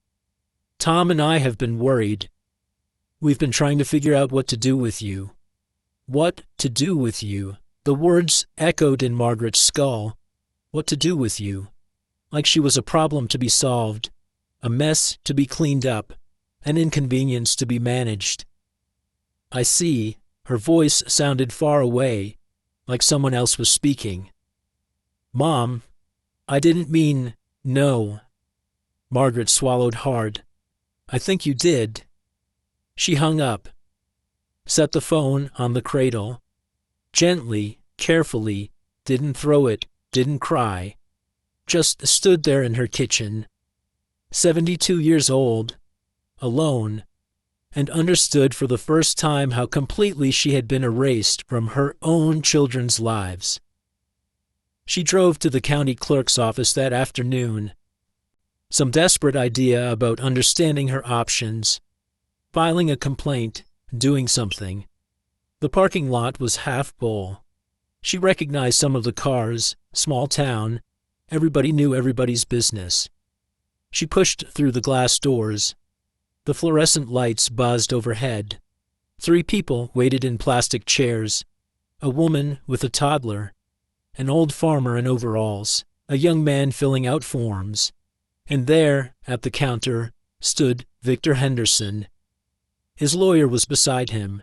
Tom and I have been worried. We've been trying to figure out what to do with you. What to do with you? The words echoed in Margaret's skull. What to do with you? Like she was a problem to be solved, a mess to be cleaned up, an inconvenience to be managed. I see. Her voice sounded far away, like someone else was speaking. Mom, I didn't mean no. Margaret swallowed hard. I think you did. She hung up, set the phone on the cradle. Gently, carefully, didn't throw it, didn't cry. Just stood there in her kitchen, 72 years old, alone, and understood for the first time how completely she had been erased from her own children's lives. She drove to the county clerk's office that afternoon, some desperate idea about understanding her options, filing a complaint, doing something. The parking lot was half full. She recognized some of the cars, small town, everybody knew everybody's business. She pushed through the glass doors. The fluorescent lights buzzed overhead. 3 people waited in plastic chairs, a woman with a toddler, an old farmer in overalls, a young man filling out forms, and there, at the counter, stood Victor Henderson. His lawyer was beside him,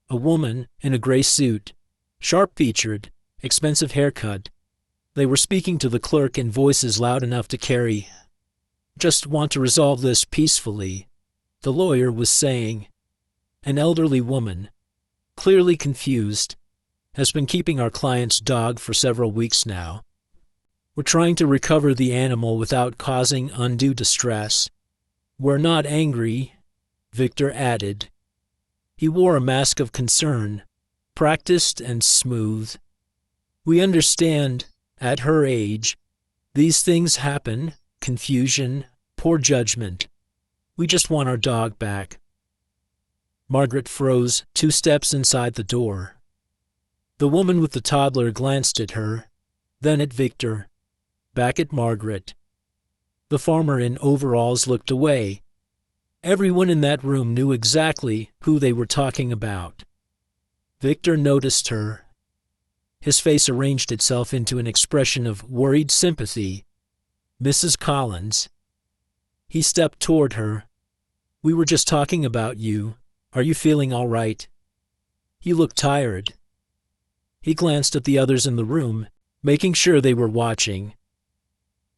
a woman in a gray suit, sharp-featured, expensive haircut. They were speaking to the clerk in voices loud enough to carry. Just want to resolve this peacefully, the lawyer was saying. An elderly woman, clearly confused, has been keeping our client's dog for several weeks now. We're trying to recover the animal without causing undue distress. We're not angry, Victor added. He wore a mask of concern, practiced and smooth. We understand, at her age, these things happen, confusion, poor judgment. We just want our dog back. Margaret froze 2 steps inside the door. The woman with the toddler glanced at her, then at Victor, back at Margaret. The farmer in overalls looked away. Everyone in that room knew exactly who they were talking about. Victor noticed her. His face arranged itself into an expression of worried sympathy. Mrs. Collins. He stepped toward her. We were just talking about you. Are you feeling all right? You look tired. He glanced at the others in the room, making sure they were watching.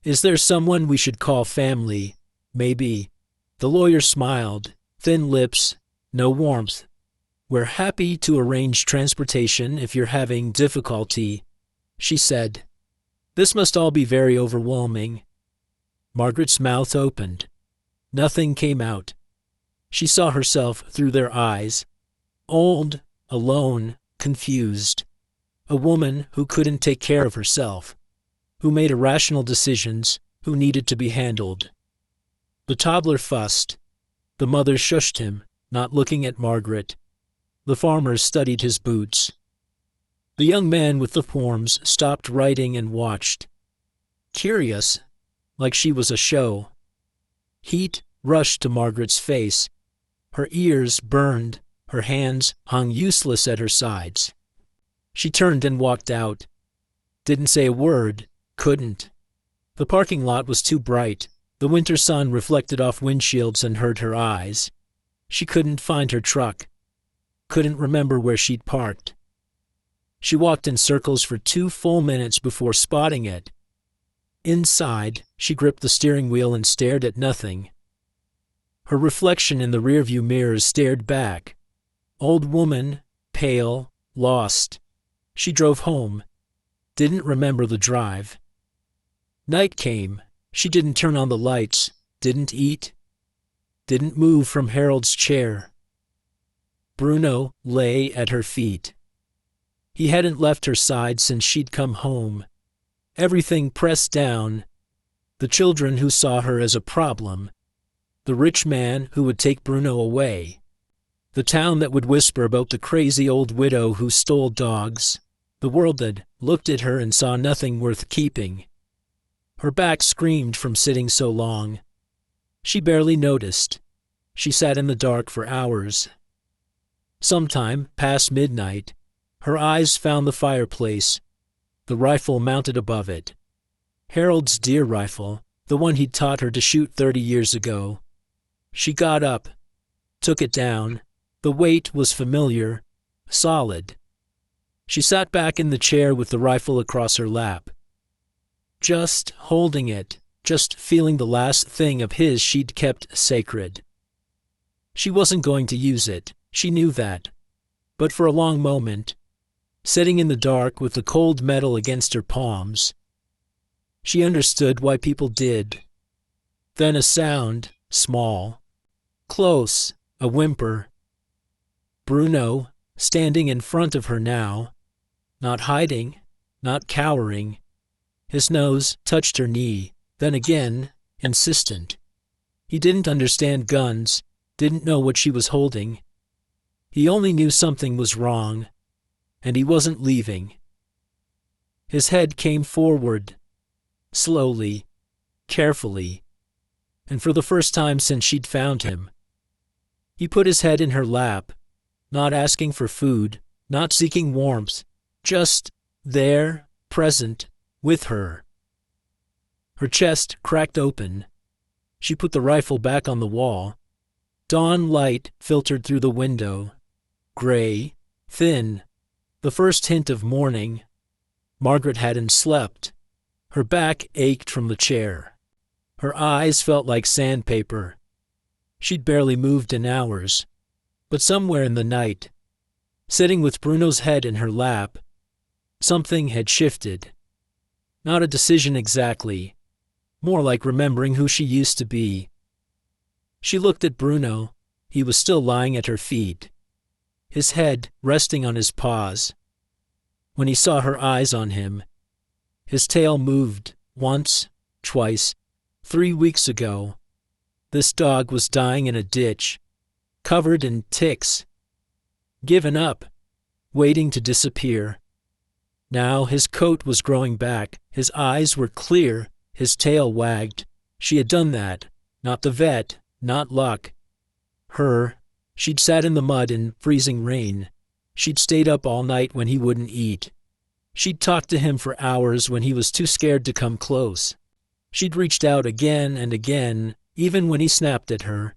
Is there someone we should call family? Maybe. The lawyer smiled, thin lips, no warmth. We're happy to arrange transportation if you're having difficulty, she said. This must all be very overwhelming. Margaret's mouth opened. Nothing came out. She saw herself through their eyes. Old, alone, confused. A woman who couldn't take care of herself, who made irrational decisions, who needed to be handled. The toddler fussed. The mother shushed him, not looking at Margaret. The farmer studied his boots. The young man with the forms stopped writing and watched. Curious, like she was a show. Heat rushed to Margaret's face. Her ears burned, her hands hung useless at her sides. She turned and walked out. Didn't say a word, couldn't. The parking lot was too bright. The winter sun reflected off windshields and hurt her eyes. She couldn't find her truck. Couldn't remember where she'd parked. She walked in circles for 2 full minutes before spotting it. Inside, she gripped the steering wheel and stared at nothing. Her reflection in the rearview mirrors stared back. Old woman, pale, lost. She drove home. Didn't remember the drive. Night came, She didn't turn on the lights, didn't eat, didn't move from Harold's chair. Bruno lay at her feet. He hadn't left her side since she'd come home. Everything pressed down. The children who saw her as a problem. The rich man who would take Bruno away. The town that would whisper about the crazy old widow who stole dogs. The world that looked at her and saw nothing worth keeping. Her back screamed from sitting so long. She barely noticed. She sat in the dark for hours. Sometime past midnight, her eyes found the fireplace, the rifle mounted above it. Harold's deer rifle, the one he'd taught her to shoot 30 years ago. She got up, took it down. The weight was familiar, solid. She sat back in the chair with the rifle across her lap. Just holding it, just feeling the last thing of his she'd kept sacred. She wasn't going to use it, she knew that. But for a long moment, sitting in the dark with the cold metal against her palms, she understood why people did. Then a sound, small, close, a whimper. Bruno, standing in front of her now, not hiding, not cowering. His nose touched her knee, then again, insistent. He didn't understand guns, didn't know what she was holding. He only knew something was wrong, and he wasn't leaving. His head came forward, slowly, carefully, and for the first time since she'd found him. He put his head in her lap, not asking for food, not seeking warmth, just there, present, with her. Her chest cracked open. She put the rifle back on the wall. Dawn light filtered through the window. Gray, thin, the first hint of morning. Margaret hadn't slept. Her back ached from the chair. Her eyes felt like sandpaper. She'd barely moved in hours. But somewhere in the night, sitting with Bruno's head in her lap, something had shifted. Not a decision exactly, more like remembering who she used to be. She looked at Bruno. He was still lying at her feet, his head resting on his paws. When he saw her eyes on him, his tail moved once, twice. 3 weeks ago, this dog was dying in a ditch, covered in ticks, given up, waiting to disappear. Now his coat was growing back, his eyes were clear, his tail wagged. She had done that, not the vet, not luck. Her, she'd sat in the mud in freezing rain. She'd stayed up all night when he wouldn't eat. She'd talked to him for hours when he was too scared to come close. She'd reached out again and again, even when he snapped at her.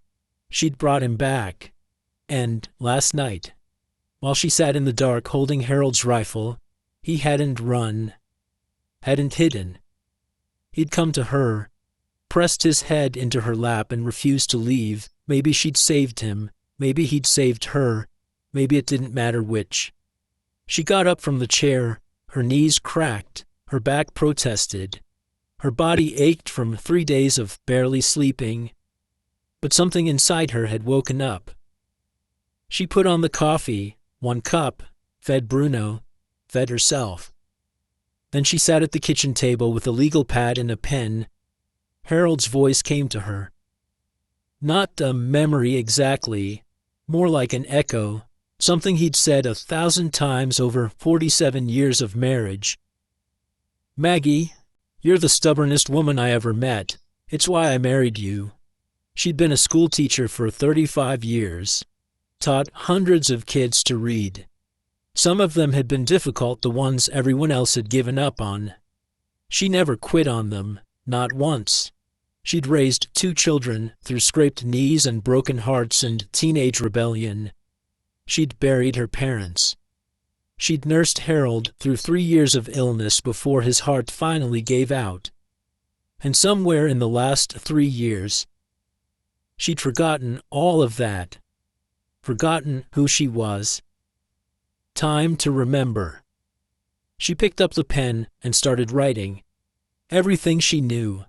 She'd brought him back. And last night, while she sat in the dark holding Harold's rifle, he hadn't run, hadn't hidden. He'd come to her, pressed his head into her lap and refused to leave. Maybe she'd saved him. Maybe he'd saved her. Maybe it didn't matter which. She got up from the chair. Her knees cracked. Her back protested. Her body ached from 3 days of barely sleeping. But something inside her had woken up. She put on the coffee, 1 cup, fed Bruno, fed herself. Then she sat at the kitchen table with a legal pad and a pen. Harold's voice came to her. Not a memory exactly, more like an echo, something he'd said 1,000 times over 47 years of marriage. "Maggie, you're the stubbornest woman I ever met. It's why I married you." She'd been a school teacher for 35 years, taught hundreds of kids to read. Some of them had been difficult, the ones everyone else had given up on. She never quit on them, not once. She'd raised 2 children through scraped knees and broken hearts and teenage rebellion. She'd buried her parents. She'd nursed Harold through 3 years of illness before his heart finally gave out. And somewhere in the last 3 years, she'd forgotten all of that, forgotten who she was. Time to remember. She picked up the pen and started writing. Everything she knew.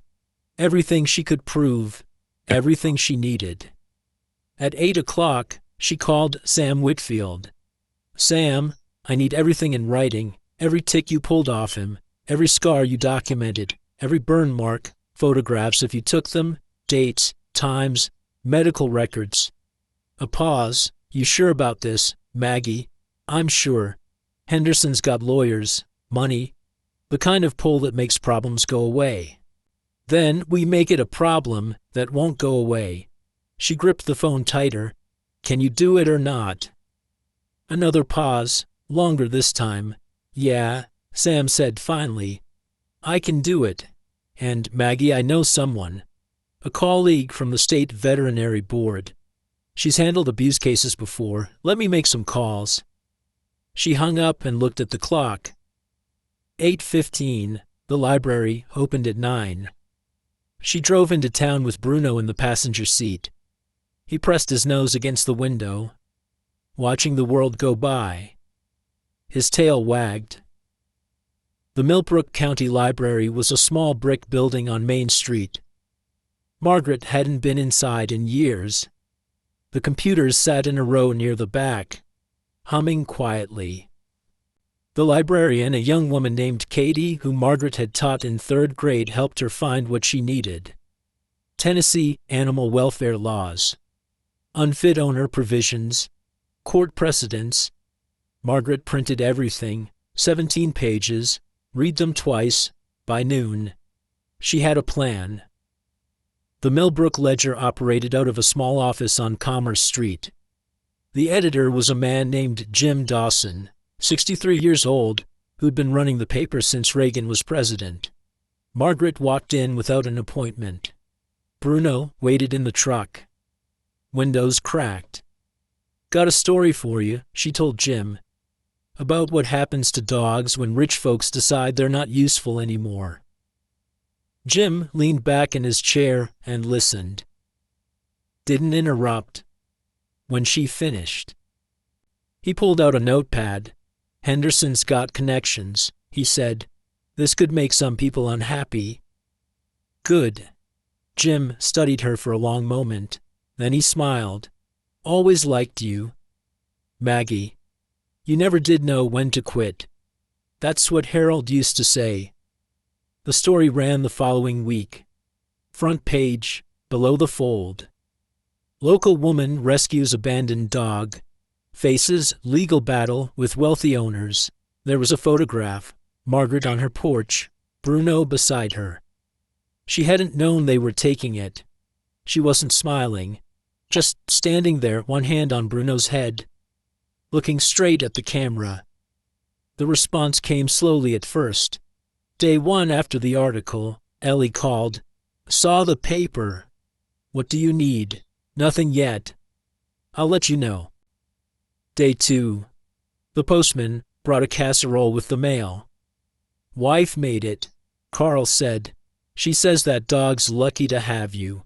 Everything she could prove, everything she needed. At 8 o'clock, she called Sam Whitfield. Sam, I need everything in writing, every tick you pulled off him, every scar you documented, every burn mark, photographs if you took them, dates, times, medical records. A pause. You sure about this, Maggie? I'm sure. Henderson's got lawyers, money, the kind of pull that makes problems go away. Then we make it a problem that won't go away. She gripped the phone tighter. Can you do it or not? Another pause, longer this time. Yeah, Sam said finally. I can do it. And, Maggie, I know someone. A colleague from the State Veterinary Board. She's handled abuse cases before. Let me make some calls. She hung up and looked at the clock. 8:15. The library opened at 9. She drove into town with Bruno in the passenger seat. He pressed his nose against the window, watching the world go by. His tail wagged. The Millbrook County Library was a small brick building on Main Street. Margaret hadn't been inside in years. The computers sat in a row near the back, humming quietly. The librarian, a young woman named Katie, who Margaret had taught in 3rd grade, helped her find what she needed. Tennessee animal welfare laws, unfit owner provisions, court precedents. Margaret printed everything, 17 pages, read them twice, by noon. She had a plan. The Millbrook Ledger operated out of a small office on Commerce Street. The editor was a man named Jim Dawson, 63 years old, who'd been running the paper since Reagan was president. Margaret walked in without an appointment. Bruno waited in the truck. Windows cracked. Got a story for you, she told Jim, about what happens to dogs when rich folks decide they're not useful anymore. Jim leaned back in his chair and listened. Didn't interrupt. When she finished, he pulled out a notepad. Henderson's got connections, he said. This could make some people unhappy. Good. Jim studied her for a long moment. Then he smiled. Always liked you. Maggie. You never did know when to quit. That's what Harold used to say. The story ran the following week. Front page, below the fold. Local woman rescues abandoned dog. Faces legal battle with wealthy owners. There was a photograph. Margaret on her porch, Bruno beside her. She hadn't known they were taking it. She wasn't smiling, just standing there, one hand on Bruno's head, looking straight at the camera. The response came slowly at first. Day 1 after the article, Ellie called. Saw the paper. What do you need? Nothing yet. I'll let you know. Day 2. The postman brought a casserole with the mail. Wife made it, Carl said. She says that dog's lucky to have you.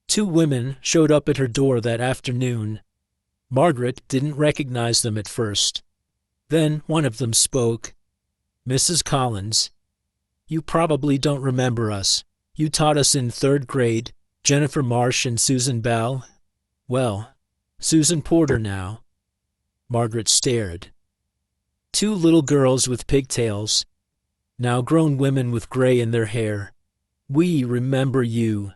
2 women showed up at her door that afternoon. Margaret didn't recognize them at first. Then one of them spoke. Mrs. Collins. You probably don't remember us. You taught us in 3rd grade, Jennifer Marsh and Susan Bell. Well, Susan Porter now. Margaret stared. 2 little girls with pigtails. Now grown women with gray in their hair. We remember you,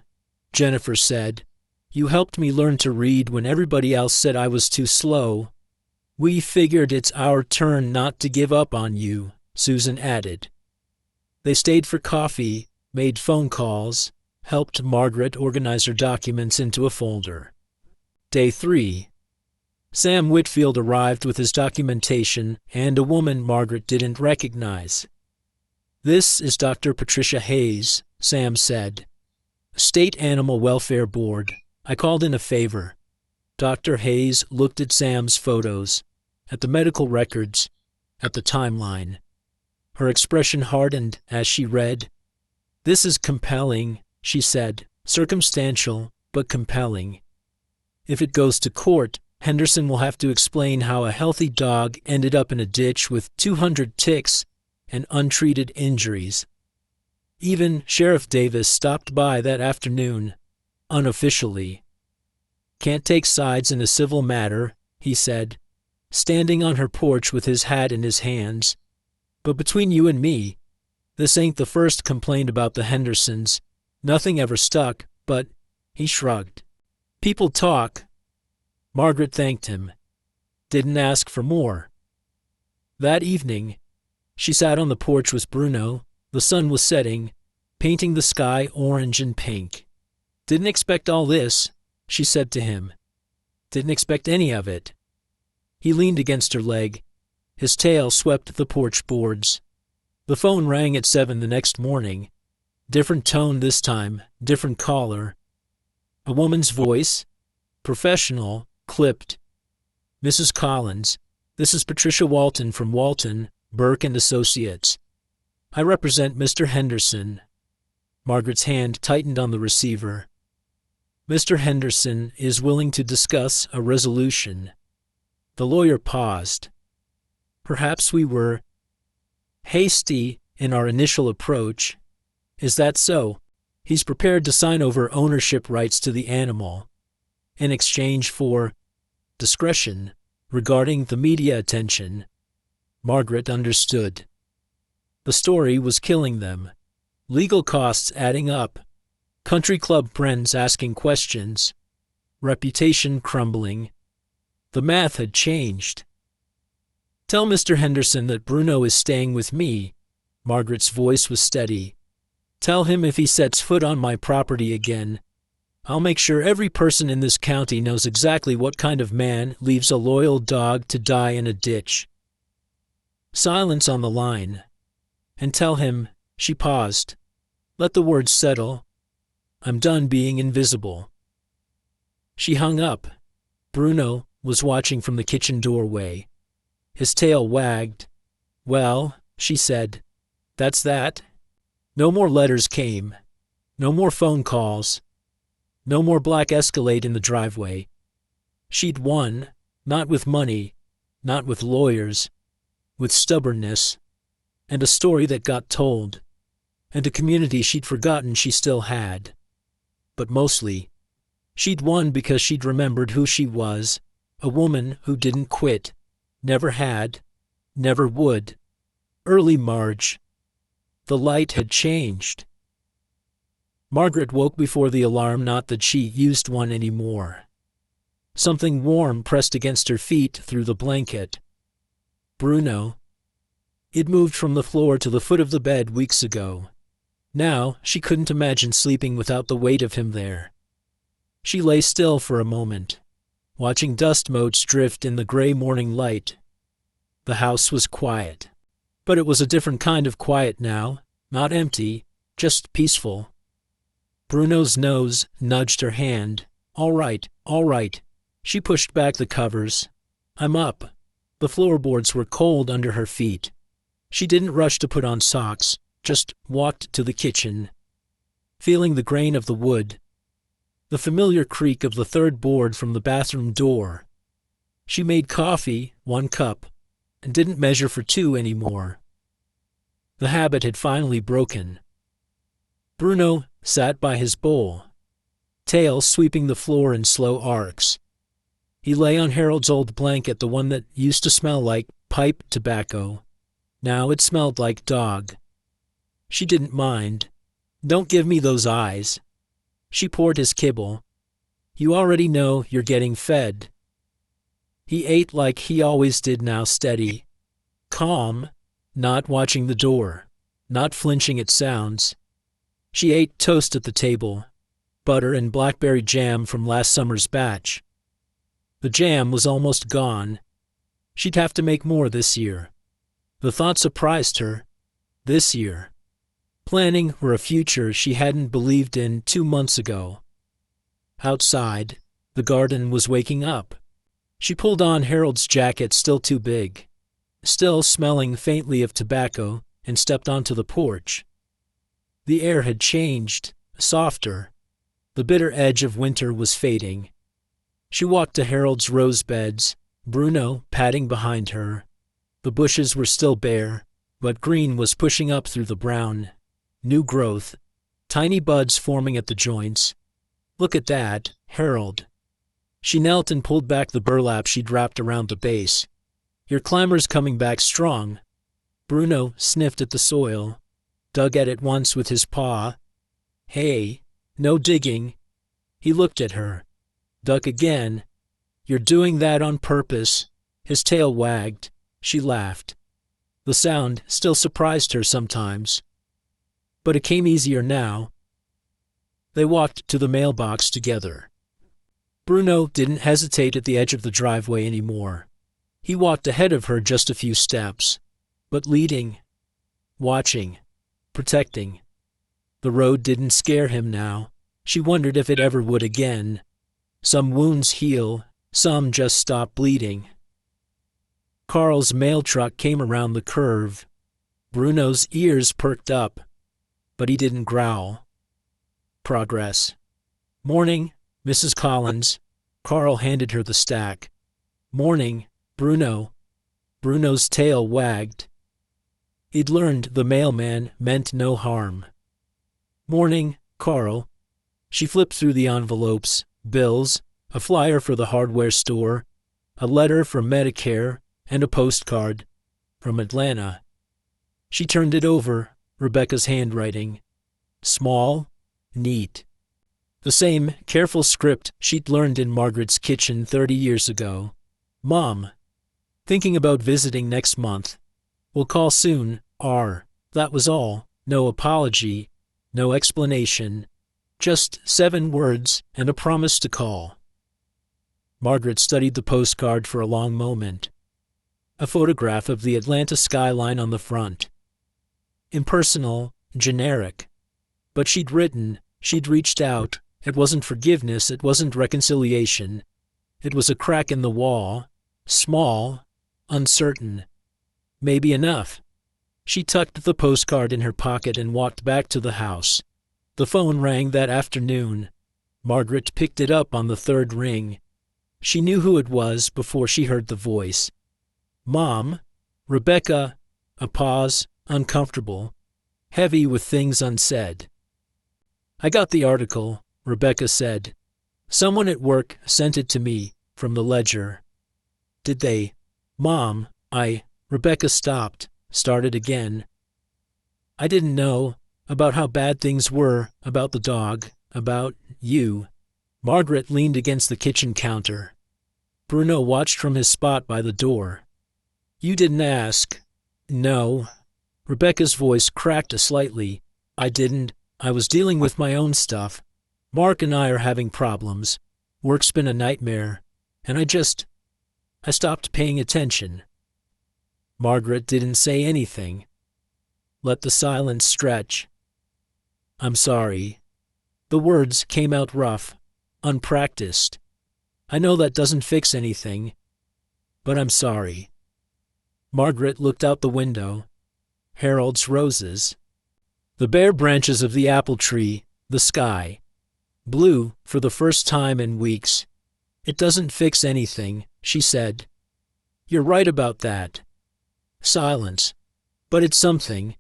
Jennifer said. You helped me learn to read when everybody else said I was too slow. We figured it's our turn not to give up on you, Susan added. They stayed for coffee, made phone calls, helped Margaret organize her documents into a folder. Day 3. Sam Whitfield arrived with his documentation and a woman Margaret didn't recognize. This is Dr. Patricia Hayes, Sam said. State Animal Welfare Board. I called in a favor. Dr. Hayes looked at Sam's photos, at the medical records, at the timeline. Her expression hardened as she read. This is compelling, she said. Circumstantial, but compelling. If it goes to court, Henderson will have to explain how a healthy dog ended up in a ditch with 200 ticks and untreated injuries. Even Sheriff Davis stopped by that afternoon, unofficially. "Can't take sides in a civil matter," he said, standing on her porch with his hat in his hands. "But between you and me, this ain't the first complaint about the Hendersons. Nothing ever stuck, but," he shrugged. "People talk." Margaret thanked him. Didn't ask for more. That evening, she sat on the porch with Bruno. The sun was setting, painting the sky orange and pink. "Didn't expect all this," she said to him. "Didn't expect any of it." He leaned against her leg. His tail swept the porch boards. The phone rang at 7 the next morning. Different tone this time, different caller. A woman's voice, professional, clipped. "Mrs. Collins, this is Patricia Walton from Walton, Burke and Associates. I represent Mr. Henderson." Margaret's hand tightened on the receiver. "Mr. Henderson is willing to discuss a resolution." The lawyer paused. "Perhaps we were hasty in our initial approach." "Is that so?" "He's prepared to sign over ownership rights to the animal in exchange for discretion regarding the media attention." Margaret understood. The story was killing them. Legal costs adding up. Country club friends asking questions. Reputation crumbling. The math had changed. "Tell Mr. Henderson that Bruno is staying with me." Margaret's voice was steady. "Tell him if he sets foot on my property again, I'll make sure every person in this county knows exactly what kind of man leaves a loyal dog to die in a ditch." Silence on the line. "And tell him," she paused. "Let the words settle. I'm done being invisible." She hung up. Bruno was watching from the kitchen doorway. His tail wagged. "Well," she said, "that's that." No more letters came. No more phone calls. No more black Escalade in the driveway. She'd won, not with money, not with lawyers, with stubbornness, and a story that got told, and a community she'd forgotten she still had. But mostly, she'd won because she'd remembered who she was, a woman who didn't quit, never had, never would. Early Marge. The light had changed. Margaret woke before the alarm, not that she used one anymore. Something warm pressed against her feet through the blanket. Bruno. It moved from the floor to the foot of the bed weeks ago. Now she couldn't imagine sleeping without the weight of him there. She lay still for a moment, watching dust motes drift in the gray morning light. The house was quiet. But it was a different kind of quiet now, not empty, just peaceful. Bruno's nose nudged her hand. All right. She pushed back the covers. "I'm up." The floorboards were cold under her feet. She didn't rush to put on socks, just walked to the kitchen, feeling the grain of the wood, the familiar creak of the third board from the bathroom door. She made coffee, 1 cup, and didn't measure for 2 anymore. The habit had finally broken. Bruno sat by his bowl, tail sweeping the floor in slow arcs. He lay on Harold's old blanket, the one that used to smell like pipe tobacco. Now it smelled like dog. She didn't mind. "Don't give me those eyes." She poured his kibble. "You already know you're getting fed." He ate like he always did now, steady, calm, not watching the door, not flinching at sounds. She ate toast at the table, butter and blackberry jam from last summer's batch. The jam was almost gone. She'd have to make more this year. The thought surprised her. This year. Planning for a future she hadn't believed in 2 months ago. Outside, the garden was waking up. She pulled on Harold's jacket, still too big, still smelling faintly of tobacco, and stepped onto the porch. The air had changed, softer. The bitter edge of winter was fading. She walked to Harold's rose beds, Bruno padding behind her. The bushes were still bare, but green was pushing up through the brown. new growth, tiny buds forming at the joints. Look at that, Harold. She knelt and pulled back the burlap she'd wrapped around the base. Your climber's coming back strong. Bruno sniffed at the soil, dug at it once with his paw. Hey, no digging. He looked at her. Dug again. You're doing that on purpose. His tail wagged. She laughed. The sound still surprised her sometimes. But it came easier now. They walked to the mailbox together. Bruno didn't hesitate at the edge of the driveway anymore. He walked ahead of her just a few steps, but leading, watching, protecting. The road didn't scare him now. She wondered if it ever would again. Some wounds heal, some just stop bleeding. Carl's mail truck came around the curve. Bruno's ears perked up, but he didn't growl. Progress. Morning, Mrs. Collins. Carl handed her the stack. Morning, Bruno. Bruno's tail wagged. He'd learned the mailman meant no harm. Morning, Carl. She flipped through the envelopes, bills, a flyer for the hardware store, a letter from Medicare, and a postcard from Atlanta. She turned it over, Rebecca's handwriting. Small, neat. The same careful script she'd learned in Margaret's kitchen 30 years ago. Mom. Thinking about visiting next month. Will call soon, R. That was all. No apology, no explanation. Just 7 words and a promise to call. Margaret studied the postcard for a long moment. A photograph of the Atlanta skyline on the front. Impersonal, generic. But she'd written, she'd reached out. It wasn't forgiveness, it wasn't reconciliation. It was a crack in the wall, small, uncertain. Maybe enough. She tucked the postcard in her pocket and walked back to the house. The phone rang that afternoon. Margaret picked it up on the 3rd ring. She knew who it was before she heard the voice. Mom? Rebecca? A pause, uncomfortable, heavy with things unsaid. I got the article, Rebecca said. Someone at work sent it to me, from the ledger. Did they? Mom, Rebecca stopped, started again. I didn't know about how bad things were, about the dog, about you. Margaret leaned against the kitchen counter. Bruno watched from his spot by the door. You didn't ask. No. Rebecca's voice cracked slightly. I didn't. I was dealing with my own stuff. Mark and I are having problems. Work's been a nightmare. And I stopped paying attention. Margaret didn't say anything. Let the silence stretch. I'm sorry. The words came out rough, unpracticed. I know that doesn't fix anything, but I'm sorry. Margaret looked out the window. Harold's roses. The bare branches of the apple tree, the sky. Blue for the first time in weeks. It doesn't fix anything, she said. You're right about that. Silence. But it's something.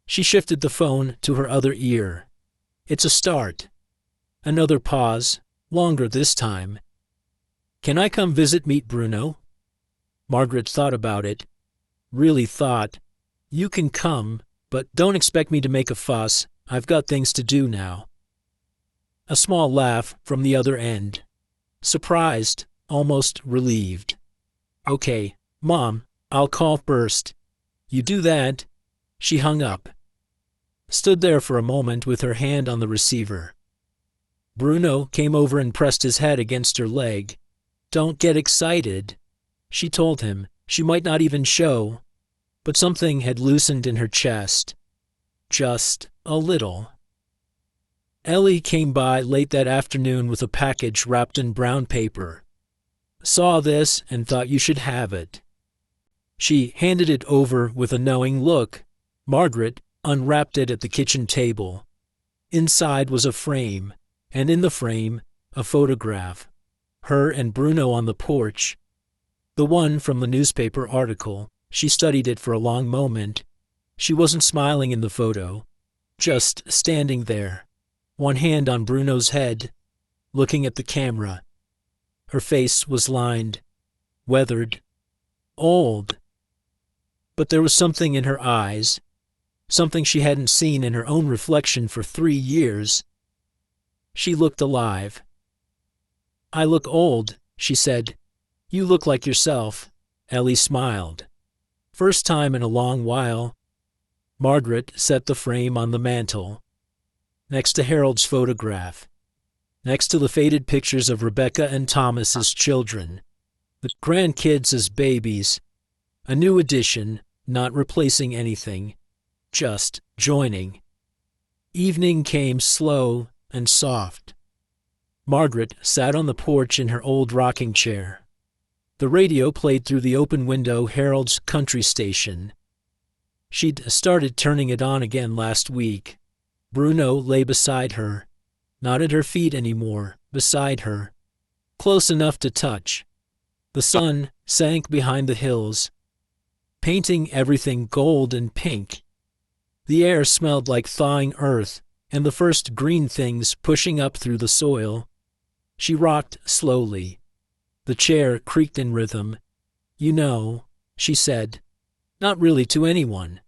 She shifted the phone to her other ear. It's a start. Another pause, longer this time. Can I come meet Bruno? Margaret thought about it. Really thought. You can come, but don't expect me to make a fuss. I've got things to do now. A small laugh from the other end. Surprised, almost relieved. Okay, Mom, I'll call first. You do that. She hung up. Stood there for a moment with her hand on the receiver. Bruno came over and pressed his head against her leg. Don't get excited, she told him. She might not even show, but something had loosened in her chest. Just a little. Ellie came by late that afternoon with a package wrapped in brown paper. Saw this and thought you should have it. She handed it over with a knowing look. Margaret unwrapped it at the kitchen table. Inside was a frame, and in the frame, a photograph. Her and Bruno on the porch. The one from the newspaper article. She studied it for a long moment. She wasn't smiling in the photo. just standing there, one hand on Bruno's head, looking at the camera. Her face was lined, weathered, old. But there was something in her eyes, something she hadn't seen in her own reflection for 3 years. She looked alive. "I look old," she said. "You look like yourself." Ellie smiled. First time in a long while. Margaret set the frame on the mantel, next to Harold's photograph, next to the faded pictures of Rebecca and Thomas's children, the grandkids as babies. A new addition, not replacing anything, just joining. Evening came slow and soft. Margaret sat on the porch in her old rocking chair. The radio played through the open window Harold's country station. She'd started turning it on again last week. Bruno lay beside her, not at her feet anymore, beside her, close enough to touch. The sun sank behind the hills, painting everything gold and pink. The air smelled like thawing earth and the first green things pushing up through the soil. She rocked slowly. The chair creaked in rhythm. "You know," she said, "not really to anyone.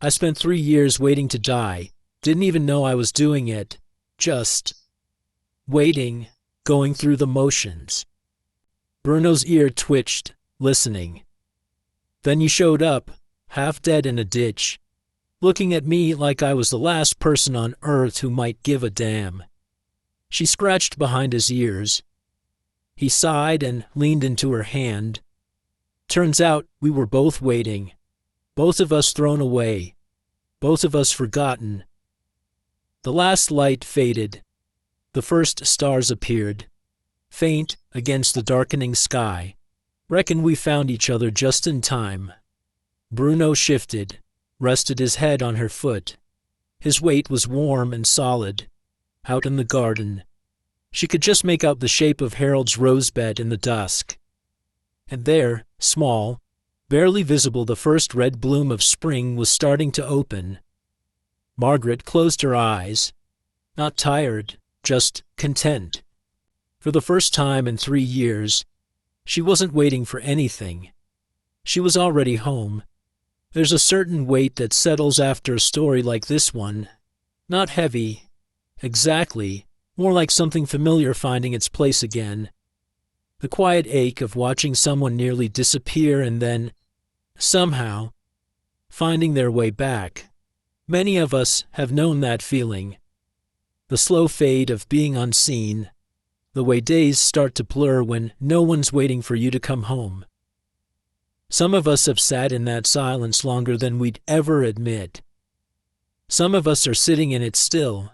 I spent 3 years waiting to die. Didn't even know I was doing it. Just waiting, going through the motions." Bruno's ear twitched, listening. "Then you showed up, half dead in a ditch, looking at me like I was the last person on earth who might give a damn." She scratched behind his ears. He sighed and leaned into her hand. "Turns out we were both waiting. Both of us thrown away. Both of us forgotten." The last light faded. The first stars appeared, faint against the darkening sky. "Reckon we found each other just in time." Bruno shifted, rested his head on her foot. His weight was warm and solid. Out in the garden, she could just make out the shape of Harold's rosebed in the dusk. And there, small, barely visible, the first red bloom of spring was starting to open. Margaret closed her eyes, not tired, just content. For the first time in 3 years, she wasn't waiting for anything. She was already home. There's a certain weight that settles after a story like this one. Not heavy, exactly, more like something familiar finding its place again. The quiet ache of watching someone nearly disappear and then, somehow, finding their way back. Many of us have known that feeling. The slow fade of being unseen, the way days start to blur when no one's waiting for you to come home. Some of us have sat in that silence longer than we'd ever admit. Some of us are sitting in it still.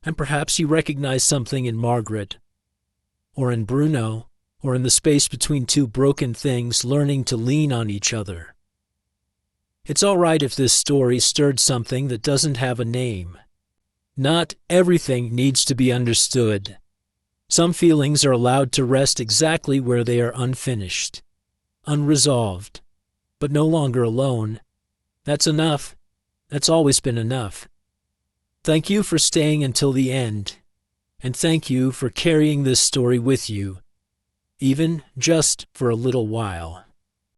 And perhaps you recognize something in Margaret, or in Bruno, or in the space between two broken things learning to lean on each other. It's all right if this story stirred something that doesn't have a name. Not everything needs to be understood. Some feelings are allowed to rest exactly where they are unfinished, unresolved, but no longer alone. That's enough. That's always been enough. Thank you for staying until the end, and thank you for carrying this story with you, even just for a little while.